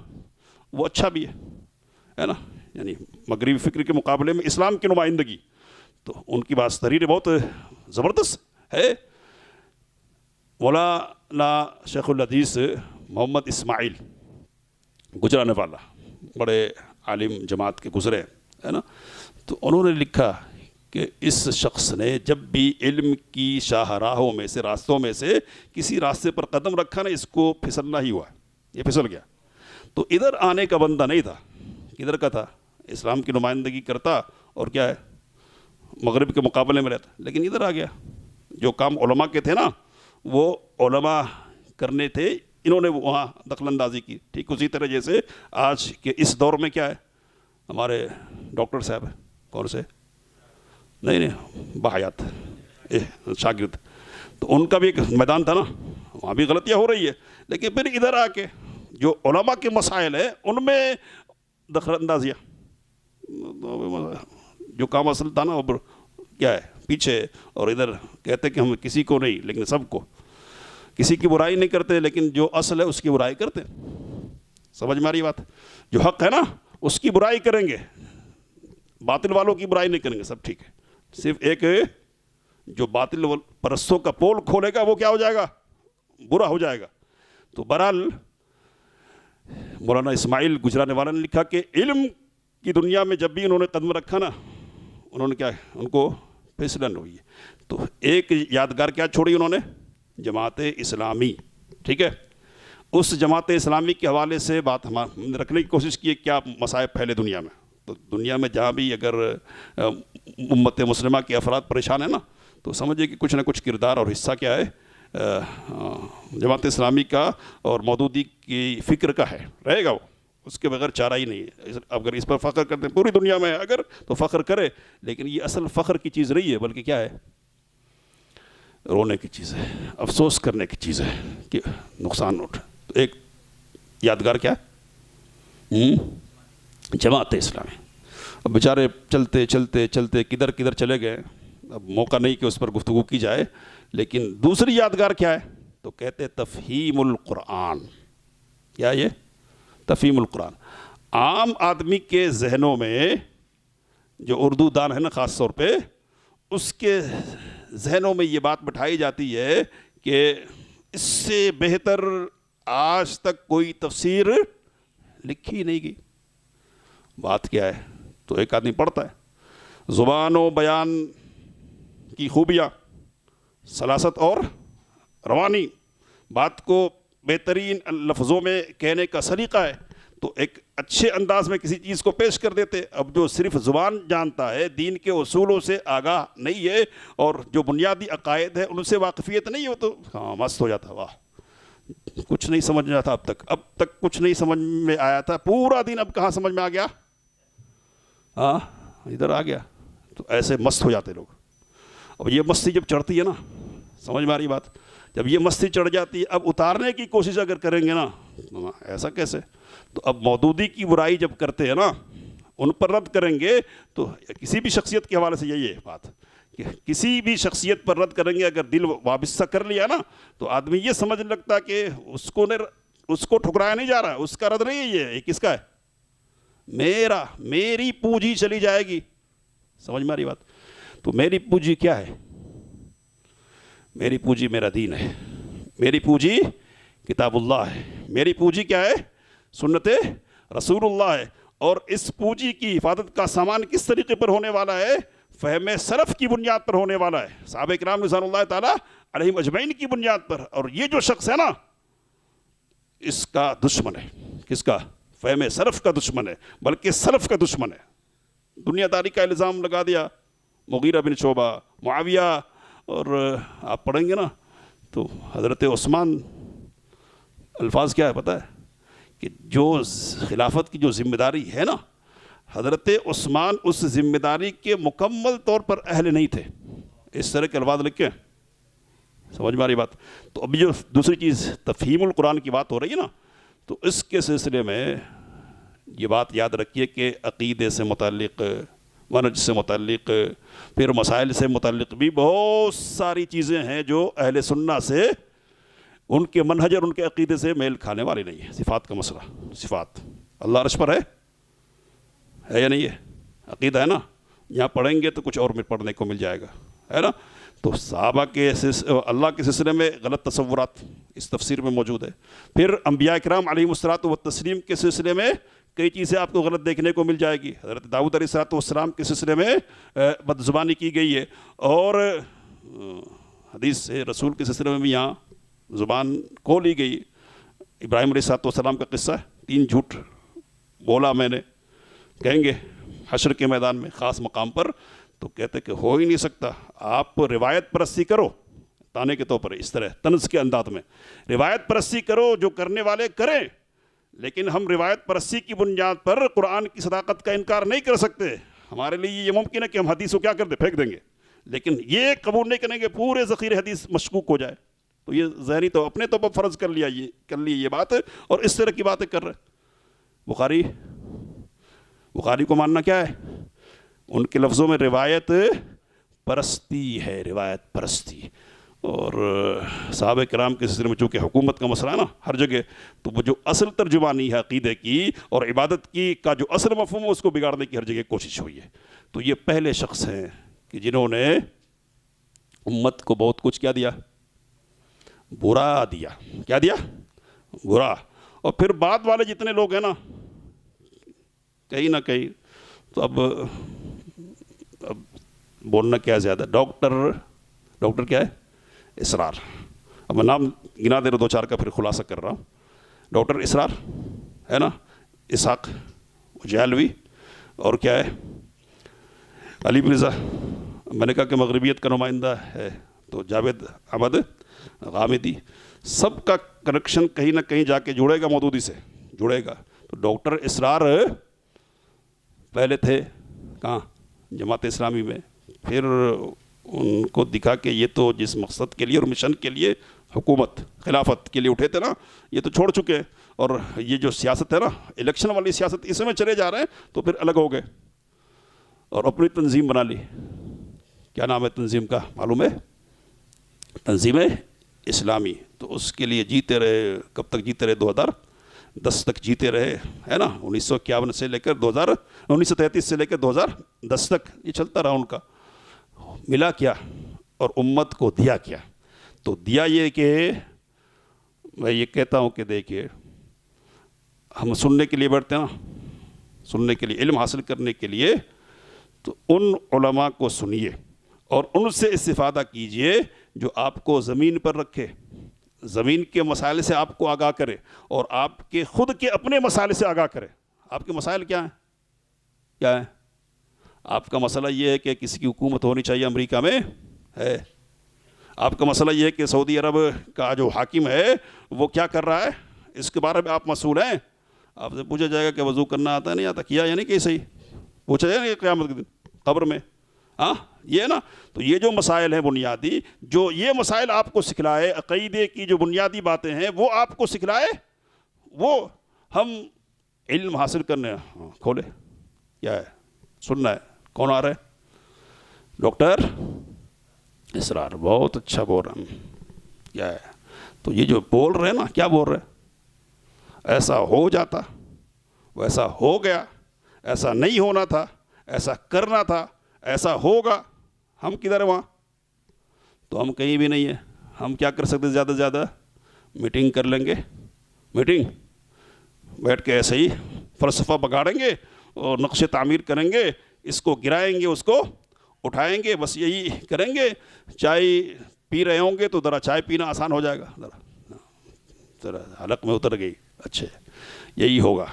وہ اچھا بھی ہے نا، یعنی مغربی فکر کے مقابلے میں اسلام کی نمائندگی، تو ان کی بات تحریر بہت زبردست ہے۔ مولانا شیخ الحدیث محمد اسماعیل گجرانے والا، بڑے عالم جماعت کے گزرے ہے نا، تو انہوں نے لکھا کہ اس شخص نے جب بھی علم کی شاہراہوں میں سے، راستوں میں سے کسی راستے پر قدم رکھا نا، اس کو پھسلنا ہی ہوا، یہ پھسل گیا۔ تو ادھر آنے کا بندہ نہیں تھا، کدھر کا تھا؟ اسلام کی نمائندگی کرتا، اور کیا ہے؟ مغرب کے مقابلے میں رہتا، لیکن ادھر آ گیا۔ جو کام علماء کے تھے نا، وہ علماء کرنے تھے، انہوں نے وہاں دخل اندازی کی۔ ٹھیک اسی طرح جیسے آج کے اس دور میں کیا ہے، ہمارے ڈاکٹر صاحب ہیں، کون سے؟ نہیں بحیات شاگرد، تو ان کا بھی ایک میدان تھا نا، وہاں بھی غلطیاں ہو رہی ہے، لیکن پھر ادھر آ کے جو علماء کے مسائل ہیں ان میں دخل اندازیاں، جو کام اصل تھا نا وہ کیا ہے پیچھے، اور ادھر کہتے کہ ہم کسی کو نہیں لیکن سب کو، کسی کی برائی نہیں کرتے لیکن جو اصل ہے اس کی برائی کرتے۔ سمجھ میں آ رہی بات؟ جو حق ہے نا اس کی برائی کریں گے، باطل والوں کی برائی نہیں کریں گے، سب ٹھیک ہے۔ صرف ایک جو باطل پرستوں کا پول کھولے گا وہ کیا ہو جائے گا؟ برا ہو جائے گا۔ تو بہرحال مولانا اسماعیل گجرانے والا نے لکھا کہ علم کی دنیا میں جب بھی انہوں نے قدم رکھا نا، انہوں نے کیا، ان کو پھسلن ہوئی ہے۔ تو ایک یادگار کیا چھوڑی انہوں نے؟ جماعت اسلامی، ٹھیک ہے، اس جماعت اسلامی کے حوالے سے بات ہم نے رکھنے کی کوشش کی ہے کیا مسائب پھیلے دنیا میں. تو دنیا میں جہاں بھی اگر امت مسلمہ کے افراد پریشان ہیں نا تو سمجھے کہ کچھ نہ کچھ کردار اور حصہ کیا ہے جماعت اسلامی کا اور مودودی کی فکر کا ہے, رہے گا وہ, اس کے بغیر چارہ ہی نہیں ہے. اگر اس پر فخر کرتے ہیں پوری دنیا میں اگر تو فخر کرے, لیکن یہ اصل فخر کی چیز نہیں ہے بلکہ کیا ہے, رونے کی چیز ہے, افسوس کرنے کی چیز ہے کہ نقصان اٹھ. ایک یادگار کیا ہے, جماعت اسلامی. اب بیچارے چلتے چلتے چلتے کدھر کدھر چلے گئے, اب موقع نہیں کہ اس پر گفتگو کی جائے. لیکن دوسری یادگار کیا ہے تو کہتے تفہیم القرآن. کیا یہ تفہیم القرآن؟ عام آدمی کے ذہنوں میں جو اردو دان ہے نا خاص طور پہ, اس کے ذہنوں میں یہ بات بٹھائی جاتی ہے کہ اس سے بہتر آج تک کوئی تفسیر لکھی نہیں گئی. بات کیا ہے تو ایک آدمی پڑھتا ہے زبان و بیان کی خوبیاں, سلاست اور روانی, بات کو بہترین لفظوں میں کہنے کا سلیقہ ہے تو ایک اچھے انداز میں کسی چیز کو پیش کر دیتے. اب جو صرف زبان جانتا ہے, دین کے اصولوں سے آگاہ نہیں ہے اور جو بنیادی عقائد ہے ان سے واقفیت نہیں ہے, تو ہاں مست ہو جاتا, واہ کچھ نہیں سمجھ میں آتا اب تک کچھ نہیں سمجھ میں آیا تھا, پورا دن اب کہاں سمجھ میں آ گیا, ہاں ادھر آ گیا. تو ایسے مست ہو جاتے لوگ. اب یہ مستی جب چڑھتی ہے نا, سمجھ میں آ رہی بات, جب یہ مستی چڑھ جاتی ہے اب اتارنے کی کوشش اگر کریں گے نا, ایسا کیسے, تو اب مودودی کی برائی جب کرتے ہیں نا ان پر رد کریں گے تو کسی بھی شخصیت کے حوالے سے یہی ہے بات کہ کسی بھی شخصیت پر رد کریں گے اگر دل وابستہ کر لیا نا تو آدمی یہ سمجھنے لگتا کہ اس کو ٹھکرایا نہیں جا رہا, اس کا رد نہیں ہے, یہ کس کا ہے, میری پونجی چلی جائے گی. سمجھ میں آ رہی بات. تو میری پونجی کیا ہے, میری پونجی میرا دین ہے, میری پونجی کتاب اللہ ہے, میری پونجی کیا ہے, سنت رسول اللہ ہے. اور اس پونجی کی حفاظت کا سامان کس طریقے پر ہونے والا ہے, فہم سلف کی بنیاد پر ہونے والا ہے, صحابہ کرام رضوان اللہ تعالیٰ علیہم اجمعین کی بنیاد پر. اور یہ جو شخص ہے نا اس کا دشمن ہے, کس کا, فہم سلف کا دشمن ہے, بلکہ سلف کا دشمن ہے. دنیا داری کا الزام لگا دیا مغیرہ بن شعبہ, معاویہ, اور آپ پڑھیں گے نا تو حضرت عثمان, الفاظ کیا ہے پتہ ہے کہ جو خلافت کی جو ذمہ داری ہے نا, حضرت عثمان اس ذمہ داری کے مکمل طور پر اہل نہیں تھے. اس طرح کے الفاظ لکھ کے سمجھ میں آ رہی بات. تو ابھی جو دوسری چیز تفہیم القرآن کی بات ہو رہی ہے نا, تو اس کے سلسلے میں یہ بات یاد رکھیے کہ عقیدے سے متعلق, منہج سے متعلق, پھر مسائل سے متعلق بھی بہت ساری چیزیں ہیں جو اہل سنہ سے ان کے منہج اور ان کے عقیدے سے میل کھانے والی نہیں ہے. صفات کا مسئلہ, صفات, اللہ عرش پر ہے یا نہیں ہے, عقیدہ ہے نا, یہاں پڑھیں گے تو کچھ اور میں پڑھنے کو مل جائے گا, ہے نا. تو صحابہ کے اللہ کے سلسلے میں غلط تصورات اس تفسیر میں موجود ہے. پھر انبیاء کرام علیہم الصلوۃ والتسلیم کے سلسلے میں کئی چیزیں آپ کو غلط دیکھنے کو مل جائے گی. حضرت داؤد علیہ الصلوۃ والسلام کے سلسلے میں بدزبانی کی گئی ہے, اور حدیث سے رسول کے سلسلے میں بھی یہاں زبان کھو لی گئی. ابراہیم علیہ الصلوۃ والسلام کا قصہ ہے, 3 جھوٹ بولا میں نے, کہیں گے حشر کے میدان میں خاص مقام پر, تو کہتے کہ ہو ہی نہیں سکتا. آپ روایت پرستی کرو تانے کے طور پر, اس طرح طنز کے انداز میں روایت پرستی کرو, جو کرنے والے کریں, لیکن ہم روایت پرستی کی بنیاد پر قرآن کی صداقت کا انکار نہیں کر سکتے. ہمارے لیے یہ ممکن ہے کہ ہم حدیث کو کیا کر دیں, پھینک دیں گے, لیکن یہ قبول نہیں کریں گے پورے ذخیرے حدیث مشکوک ہو جائے. تو یہ ذہنی تو اپنے طور پر فرض کر لیا یہ بات, اور اس طرح کی باتیں کر رہے. بخاری کو ماننا کیا ہے, ان کے لفظوں میں روایت پرستی ہے, روایت پرستی. اور صحابہ کرام کے سلسلے میں چونکہ حکومت کا مسئلہ ہے نا ہر جگہ, تو وہ جو اصل ترجمانی ہے عقیدے کی اور عبادت کی کا جو اصل مفہوم ہے اس کو بگاڑنے کی ہر جگہ کوشش ہوئی ہے. تو یہ پہلے شخص ہیں کہ جنہوں نے امت کو بہت کچھ کیا دیا, برا دیا. کیا دیا, برا. اور پھر بعد والے جتنے لوگ ہیں نا کہیں نہ کہیں, تو اب بولنا کیا زیادہ, ڈاکٹر کیا ہے, اسرار. اب میں نام گنا دے رہا 2-4 کا, پھر خلاصہ کر رہا ہوں. ڈاکٹر اسرار ہے نا، اسحاق جہلوی، اور کیا ہے علی مرزا، میں نے کہا کہ مغربیت کا نمائندہ ہے تو جاوید احمد غامدی، سب کا کنیکشن کہیں نہ کہیں جا کے جڑے گا، مودودی سے جڑے گا. تو ڈاکٹر اسرار پہلے تھے کہاں؟ جماعت اسلامی میں. پھر ان کو دکھا کہ یہ تو جس مقصد کے لیے اور مشن کے لیے حکومت خلافت کے لیے اٹھے تھے نا، یہ تو چھوڑ چکے ہیں، اور یہ جو سیاست ہے نا، الیکشن والی سیاست، اس میں چلے جا رہے ہیں. تو پھر الگ ہو گئے اور اپنی تنظیم بنا لی. کیا نام ہے تنظیم کا معلوم ہے؟ تنظیم اسلامی. تو اس کے لیے جیتے رہے. کب تک جیتے رہے؟ 2010 تک جیتے رہے، ہے نا. 1951 سے لے کر 1933 سے لے کر 2010 تک یہ چلتا رہا ان کا. ملا کیا اور امت کو دیا کیا؟ تو دیا یہ کہ میں یہ کہتا ہوں کہ دیکھیے، ہم سننے کے لیے بیٹھتے ہیں نا، سننے کے لیے، علم حاصل کرنے کے لیے، تو ان علماء کو سنیے اور ان سے استفادہ کیجئے جو آپ کو زمین پر رکھے، زمین کے مسائل سے آپ کو آگاہ کرے اور آپ کے خود کے اپنے مسائل سے آگاہ کرے. آپ کے مسائل کیا ہیں؟ کیا ہیں؟ آپ کا مسئلہ یہ ہے کہ کسی کی حکومت ہونی چاہیے امریکہ میں ہے. آپ کا مسئلہ یہ ہے کہ سعودی عرب کا جو حاکم ہے وہ کیا کر رہا ہے، اس کے بارے میں آپ مسئول ہیں. آپ سے پوچھا جائے گا کہ وضو کرنا آتا ہے نہیں آتا، کیا یعنی کہ صحیح پوچھا جائے گا قیامت کے دن قبر میں. ہاں یہ نا. تو یہ جو مسائل ہیں بنیادی، جو یہ مسائل آپ کو سکھلائے، عقیدے کی جو بنیادی باتیں ہیں وہ آپ کو سکھلائے، وہ ہم علم حاصل کرنے. کھولے کیا ہے، سننا ہے. کون آ رہا ہے؟ ڈاکٹر اسرار. بہت اچھا بول رہے ہیں. کیا ہے؟ تو یہ جو بول رہے ہیں نا، کیا بول رہے ہیں؟ ایسا ہو جاتا، ویسا ہو گیا، ایسا نہیں ہونا تھا، ایسا کرنا تھا، ایسا ہوگا. ہم کدھر ہیں وہاں؟ تو ہم کہیں بھی نہیں ہیں. ہم کیا کر سکتے؟ زیادہ سے زیادہ میٹنگ کر لیں گے. میٹنگ بیٹھ کے ایسے ہی فلسفہ بگاڑیں گے اور نقش تعمیر کریں گے، اس کو گرائیں گے، اس کو اٹھائیں گے، بس یہی کریں گے. چائے پی رہے ہوں گے تو ذرا چائے پینا آسان ہو جائے گا، ذرا حلق میں اتر گئی، اچھے یہی ہوگا.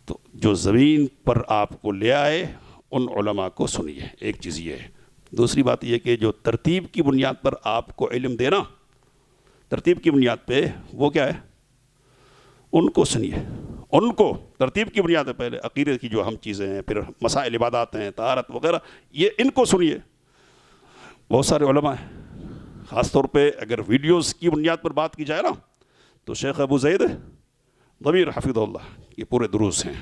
تو جو زمین پر آپ کو لے آئے ان علماء کو سنیے. ایک چیز یہ ہے. دوسری بات یہ کہ جو ترتیب کی بنیاد پر آپ کو علم دینا، ترتیب کی بنیاد پہ، وہ کیا ہے؟ ان کو سنیے. ان کو ترتیب کی بنیاد ہے. پہلے عقیدے کی جو اہم چیزیں ہیں، پھر مسائل عبادات ہیں، طہارت وغیرہ، یہ ان کو سنیے. بہت سارے علماء ہیں، خاص طور پہ اگر ویڈیوز کی بنیاد پر بات کی جائے نا، تو شیخ ابو زید ضمیر حفظہ اللہ یہ پورے دروس ہیں.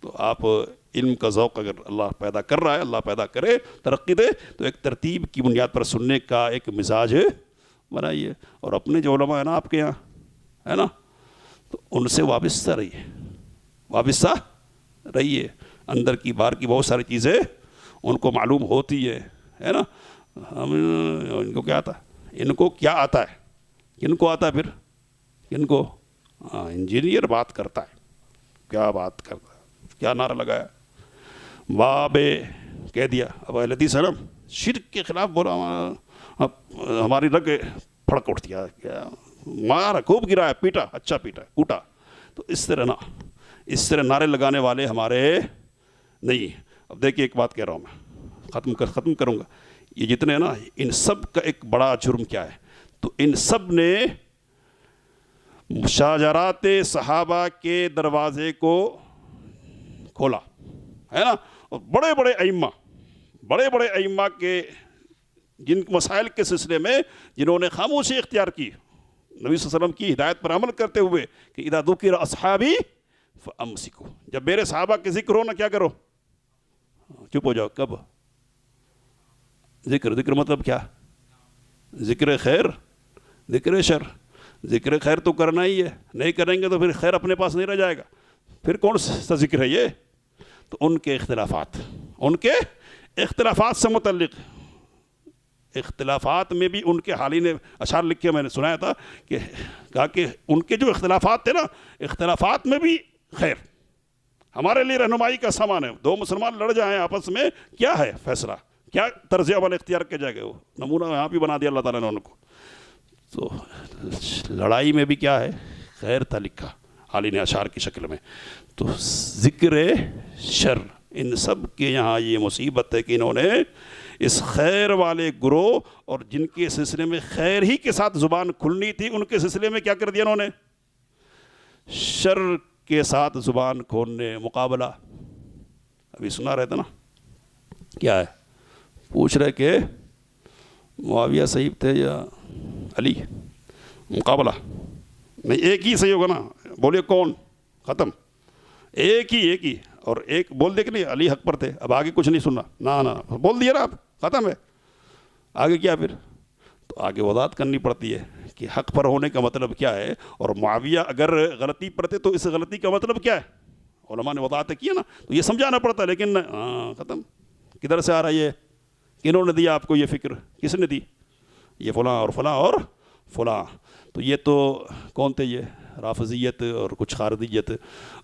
تو آپ علم کا ذوق اگر اللہ پیدا کر رہا ہے، اللہ پیدا کرے، ترقی دے، تو ایک ترتیب کی بنیاد پر سننے کا ایک مزاج بنائیے. اور اپنے جو علماء ہیں نا آپ کے یہاں، ہے نا، تو ان سے وابستہ رہیے، وابستہ رہیے. اندر کی باہر کی بہت ساری چیزیں ان کو معلوم ہوتی ہے نا. ہم ان کو کیا آتا ہے؟ ان کو کیا آتا ہے؟ کن کو آتا ہے پھر؟ کن کو؟ انجینئر بات کرتا ہے. کیا بات کرتا ہے؟ کیا نعرہ لگایا؟ باب کہہ دیا. اب اہل حدیث ہے نا، شرک کے خلاف بولا، ہماری رگ پھڑک اٹھتی ہے. کیا مارا، خوب گرایا، پیٹا، اچھا پیٹا، کوٹا. تو اس طرح نا، اس طرح نعرے لگانے والے ہمارے نہیں. اب دیکھیے ایک بات کہہ رہا ہوں میں، ختم کروں گا. یہ جتنے ہیں نا، ان سب کا ایک بڑا جرم کیا ہے؟ تو ان سب نے مشاجرات صحابہ کے دروازے کو کھولا، ہے نا. اور بڑے بڑے ائمہ کے جن مسائل کے سلسلے میں جنہوں نے خاموشی اختیار کی نبی صلی اللہ علیہ وسلم کی ہدایت پر عمل کرتے ہوئے کہ اذا ذکر اصحابی فامسکوا، جب میرے صحابہ کے ذکر ہو نا کیا کرو؟ چپ ہو جاؤ. کب ذکر مطلب کیا؟ ذکر خیر، ذکر شر. ذکر خیر تو کرنا ہی ہے، نہیں کریں گے تو پھر خیر اپنے پاس نہیں رہ جائے گا. پھر کون سا ذکر ہے یہ؟ تو ان کے اختلافات سے متعلق، اختلافات میں بھی ان کے حالی نے اشعار لکھے، میں نے سنایا تھا کہ کہا کہ ان کے جو اختلافات تھے نا، اختلافات میں بھی خیر ہمارے لیے رہنمائی کا سامان ہے. دو مسلمان لڑ جائیں آپس میں، کیا ہے فیصلہ، کیا طرز عمل اختیار کیا جائے گا؟ وہ نمونہ یہاں بھی بنا دیا اللہ تعالیٰ نے ان کو. تو لڑائی میں بھی کیا ہے؟ خیر تھا لکھا. علی نے اشعار کی شکل میں. تو ذکر شر، ان سب کے یہاں یہ مصیبت ہے کہ انہوں نے اس خیر والے گروہ اور جن کے سلسلے میں خیر ہی کے ساتھ زبان کھلنی تھی، ان کے سلسلے میں کیا کر دیا انہوں نے؟ شر کے ساتھ زبان کھولنے، مقابلہ. ابھی سنا رہے تھے نا، کیا ہے پوچھ رہے کہ معاویہ صحیح تھے یا علی؟ مقابلہ نہیں، ایک ہی صحیح ہوگا نا. بولے کون؟ ختم. ایک ہی اور ایک بول دے کہ نہیں علی حق پر تھے، اب آگے کچھ نہیں سننا. نہ بول دیا نا، اب ختم ہے. آگے کیا پھر؟ تو آگے وضاحت کرنی پڑتی ہے کہ حق پر ہونے کا مطلب کیا ہے، اور معاویہ اگر غلطی پر تھے تو اس غلطی کا مطلب کیا ہے. علماء نے وضاحت کی ہے نا، تو یہ سمجھانا پڑتا ہے. لیکن ختم. کدھر سے آ رہا ہے یہ؟ کنہوں نے دیا آپ کو یہ فکر؟ کس نے دی؟ یہ فلاں اور فلاں اور فلاں. تو یہ تو کون تھے؟ یہ رافضیت اور کچھ خارجیت.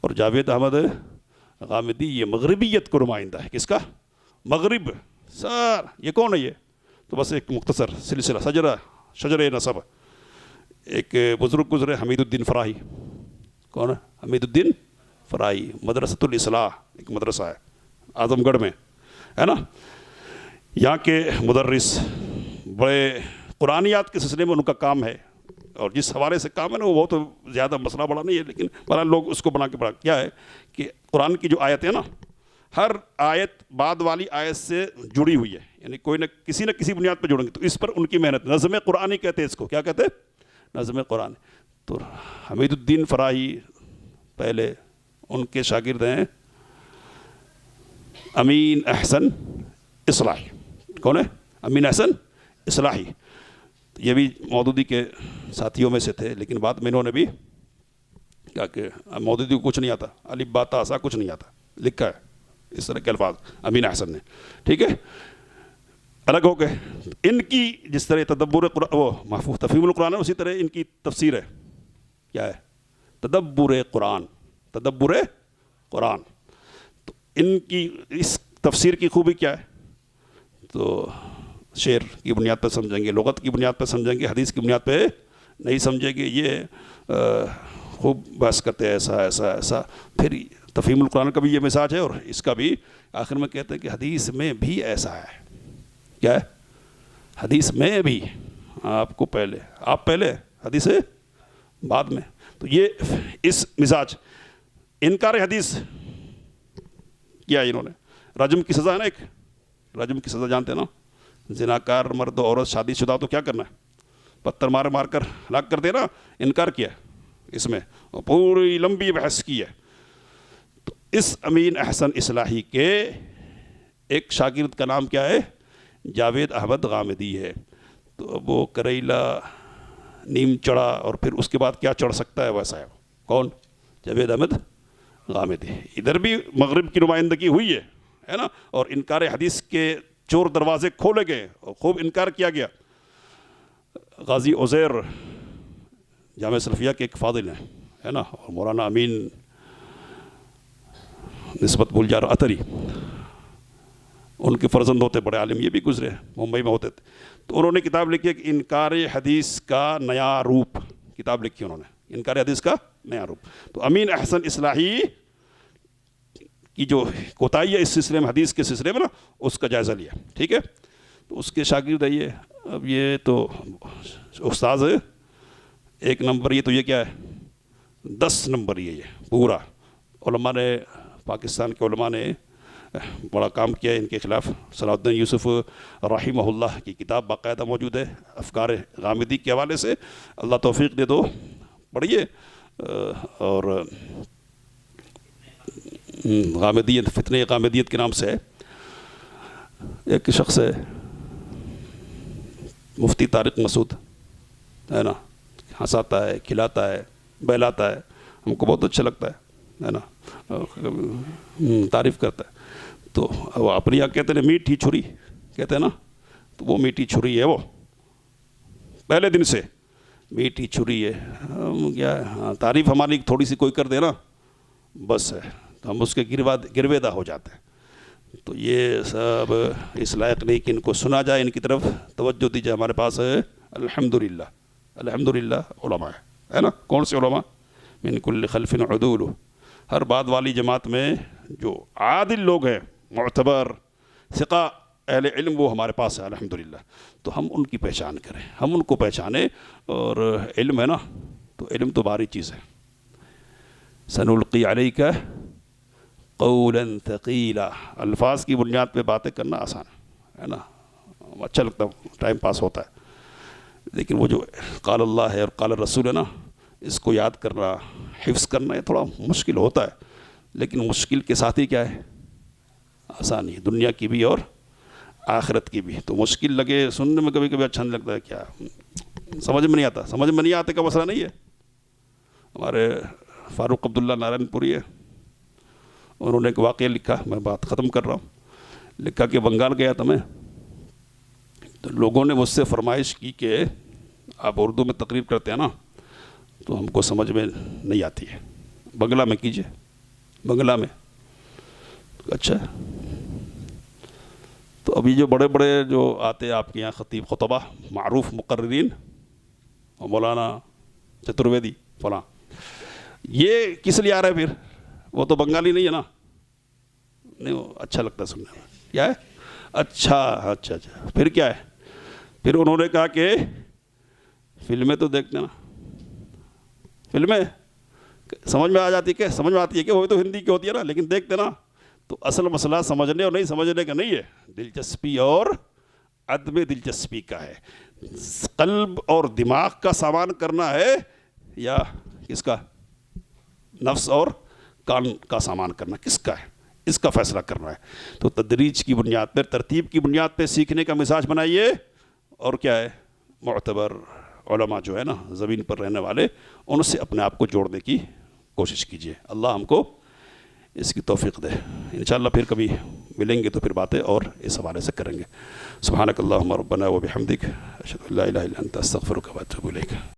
اور جاوید احمد غامدی یہ مغربیت کو نمائندہ ہے. کس کا؟ مغرب. سر یہ کون ہے یہ؟ تو بس ایک مختصر سلسلہ شجر نسب. ایک بزرگ گزرے حمید الدین فراہی. کون ہے حمید الدین فراہی؟ مدرسۃ الاصلاح ایک مدرسہ ہے اعظم گڑھ میں، ہے نا. یہاں کے مدرس بڑے قرآنیات کے سلسلے میں ان کا کام ہے، اور جس حوالے سے کام ہے نا وہ بہت زیادہ مسئلہ بڑا نہیں ہے، لیکن بہرحال لوگ اس کو بنا کے پڑھا. کیا ہے کہ قرآن کی جو آیت ہے نا، ہر آیت بعد والی آیت سے جڑی ہوئی ہے، یعنی کوئی نہ کسی بنیاد پہ جڑیں گے. تو اس پر ان کی محنت، نظم قرآنی کہتے ہیں اس کو. کیا کہتے ہیں؟ نظم قرآن. تو حمید الدین فراہی پہلے، ان کے شاگرد ہیں امین احسن اصلاحی. کون ہے؟ امین احسن اصلاحی. یہ بھی مودودی کے ساتھیوں میں سے تھے، لیکن بعد میں انہوں نے بھی کیا کہ مودودی کو کچھ نہیں آتا، الف با تا سا کچھ نہیں آتا، لکھا ہے اس طرح کے الفاظ امین احسن نے. ٹھیک ہے، الگ ہو گئے. ان کی جس طرح تدبر قرآن، وہ محفوظ تفہیم القرآن ہے، اسی طرح ان کی تفسیر ہے. کیا ہے؟ تدبر قرآن. تدبر قرآن. تو ان کی اس تفسیر کی خوبی کیا ہے؟ تو شعر کی بنیاد پر سمجھیں گے، لغت کی بنیاد پر سمجھیں گے، حدیث کی بنیاد پہ نہیں سمجھیں گے. یہ خوب بحث کرتے ہیں ایسا ایسا ایسا. پھر تفہیم القرآن کا بھی یہ مزاج ہے، اور اس کا بھی آخر میں کہتے ہیں کہ حدیث میں بھی ایسا ہے. کیا ہے؟ حدیث میں بھی. آپ کو پہلے، آپ پہلے، حدیث بعد میں. تو یہ اس مزاج. انکار حدیث کیا انہوں نے؟ رجم کی سزا ہے نا، ایک رجم کی سزا جانتے ہیں نا. زناکار مرد و عورت شادی شدہ تو کیا کرنا ہے؟ پتھر مار کر ہلاک کر دینا. انکار کیا اس میں، پوری لمبی بحث کی ہے. تو اس امین احسن اصلاحی کے ایک شاگرد کا نام کیا ہے؟ جاوید احمد غامدی ہے. تو اب وہ کریلا نیم چڑھا، اور پھر اس کے بعد کیا چڑھ سکتا ہے ویسا ہے. کون؟ جاوید احمد غامدی. ادھر بھی مغرب کی نمائندگی ہوئی ہے نا، اور انکار حدیث کے چور دروازے کھولے گئے اور خوب انکار کیا گیا. غازی عزیر جامعہ سلفیہ کے ایک فاضل ہیں، ہے نا، اور مولانا امین نسبت بلجار عطری، ان کے فرزند ہوتے بڑے عالم، یہ بھی گزرے ممبئی میں ہوتے تھے. تو انہوں نے کتاب لکھی ہے کہ انکار حدیث کا نیا روپ. کتاب لکھی انہوں نے، انکار حدیث کا نیا روپ. تو امین احسن اصلاحی کی جو کوتاہی ہے اس سلسلے میں، حدیث کے سلسلے میں نا، اس کا جائزہ لیا. ٹھیک ہے، تو اس کے شاگرد ہے یہ. اب یہ تو استاذ ایک نمبر، یہ تو یہ کیا ہے 10 نمبر یہ پورا. علماء نے، پاکستان کے علماء نے بڑا کام کیا ہے ان کے خلاف. صلاح الدین یوسف رحمہ اللہ کی کتاب باقاعدہ موجود ہے افکار غامدی کے حوالے سے. اللہ توفیق دے دو، پڑھیے. اور غامدیت، فتنہ غامدیت کے نام سے ہے. ایک شخص ہے مفتی طارق مسعود، ہے نا، ہنساتا ہے، کھلاتا ہے، بہلاتا ہے، ہم کو بہت اچھا لگتا ہے نا، تعریف کرتا ہے. تو وہ اپنی یہاں کہتے ہیں میٹھی چھری کہتے ہیں نا، تو وہ میٹھی چھری ہے، وہ پہلے دن سے میٹھی چھری ہے. کیا ہے، تعریف ہماری تھوڑی سی کوئی کر دے نا بس ہے، تو ہم اس کے گرویدہ ہو جاتے ہیں. تو یہ سب اس لائق نہیں کہ ان کو سنا جائے، ان کی طرف توجہ دی جائے. ہمارے پاس ہے الحمدللہ علماء ہے نا. کون سے علماء؟ من کل خلف عدول، ہر بعد والی جماعت میں جو عادل لوگ ہیں، معتبر ثقہ اہل علم، وہ ہمارے پاس ہے الحمدللہ. تو ہم ان کی پہچان کریں، ہم ان کو پہچانیں. اور علم ہے نا، تو علم تو باری چیز ہے. سنلقی علیک قولا ثقیلا، الفاظ کی بنیاد پہ باتیں کرنا آسان ہے نا، اچھا لگتا ہے، ٹائم پاس ہوتا ہے. لیکن وہ جو قال اللہ ہے اور قال الرسول ہے نا، اس کو یاد کرنا، حفظ کرنا، یہ تھوڑا مشکل ہوتا ہے. لیکن مشکل کے ساتھ ہی کیا ہے، آسانی، دنیا کی بھی اور آخرت کی بھی. تو مشکل لگے سننے میں کبھی کبھی اچھا نہیں لگتا ہے، کیا سمجھ میں نہیں آتا. سمجھ میں نہیں آتے کا مسئلہ نہیں ہے. ہمارے فاروق عبداللہ نارائن پوری ہے، انہوں نے ایک واقعہ لکھا، میں بات ختم کر رہا ہوں. لکھا کہ بنگال گیا تھا میں، تو لوگوں نے مجھ سے فرمائش کی کہ آپ اردو میں تقریر کرتے ہیں نا، تو ہم کو سمجھ میں نہیں آتی ہے، بنگلہ میں کیجئے. بنگلہ میں اچھا. تو ابھی جو بڑے بڑے جو آتے ہیں آپ کے یہاں خطیب خطبہ، معروف مقررین، مولانا چترویدی فلاں، یہ کس لیے آ رہا ہے پھر؟ وہ تو بنگالی نہیں ہے نا. نہیں، وہ اچھا لگتا ہے سننے میں. کیا ہے؟ اچھا اچھا اچھا. پھر کیا ہے؟ پھر انہوں نے کہا کہ فلمیں تو دیکھتے نا، فلمیں سمجھ میں آ جاتی ہے، کہ سمجھ میں آتی ہے کہ وہ تو ہندی کی ہوتی ہے نا، لیکن دیکھتے نا. تو اصل مسئلہ سمجھنے اور نہیں سمجھنے کا نہیں ہے، دلچسپی اور عدم دلچسپی کا ہے. قلب اور دماغ کا سامان کرنا ہے یا کس کا؟ نفس اور کان کا سامان کرنا کس کا ہے، اس کا فیصلہ کرنا ہے. تو تدریج کی بنیاد پر، ترتیب کی بنیاد پہ سیکھنے کا مزاج بنائیے. اور کیا ہے، معتبر علماء جو ہے نا زمین پر رہنے والے، ان سے اپنے آپ کو جوڑنے کی کوشش کیجیے. اللہ ہم کو اس کی توفیق دے. انشاءاللہ پھر کبھی ملیں گے تو پھر باتیں اور اس حوالے سے کریں گے. سبحانک اللہم ربنا و بحمدک، اشہد ان لا الہ الا انت، استغفرک و اتوب الیک.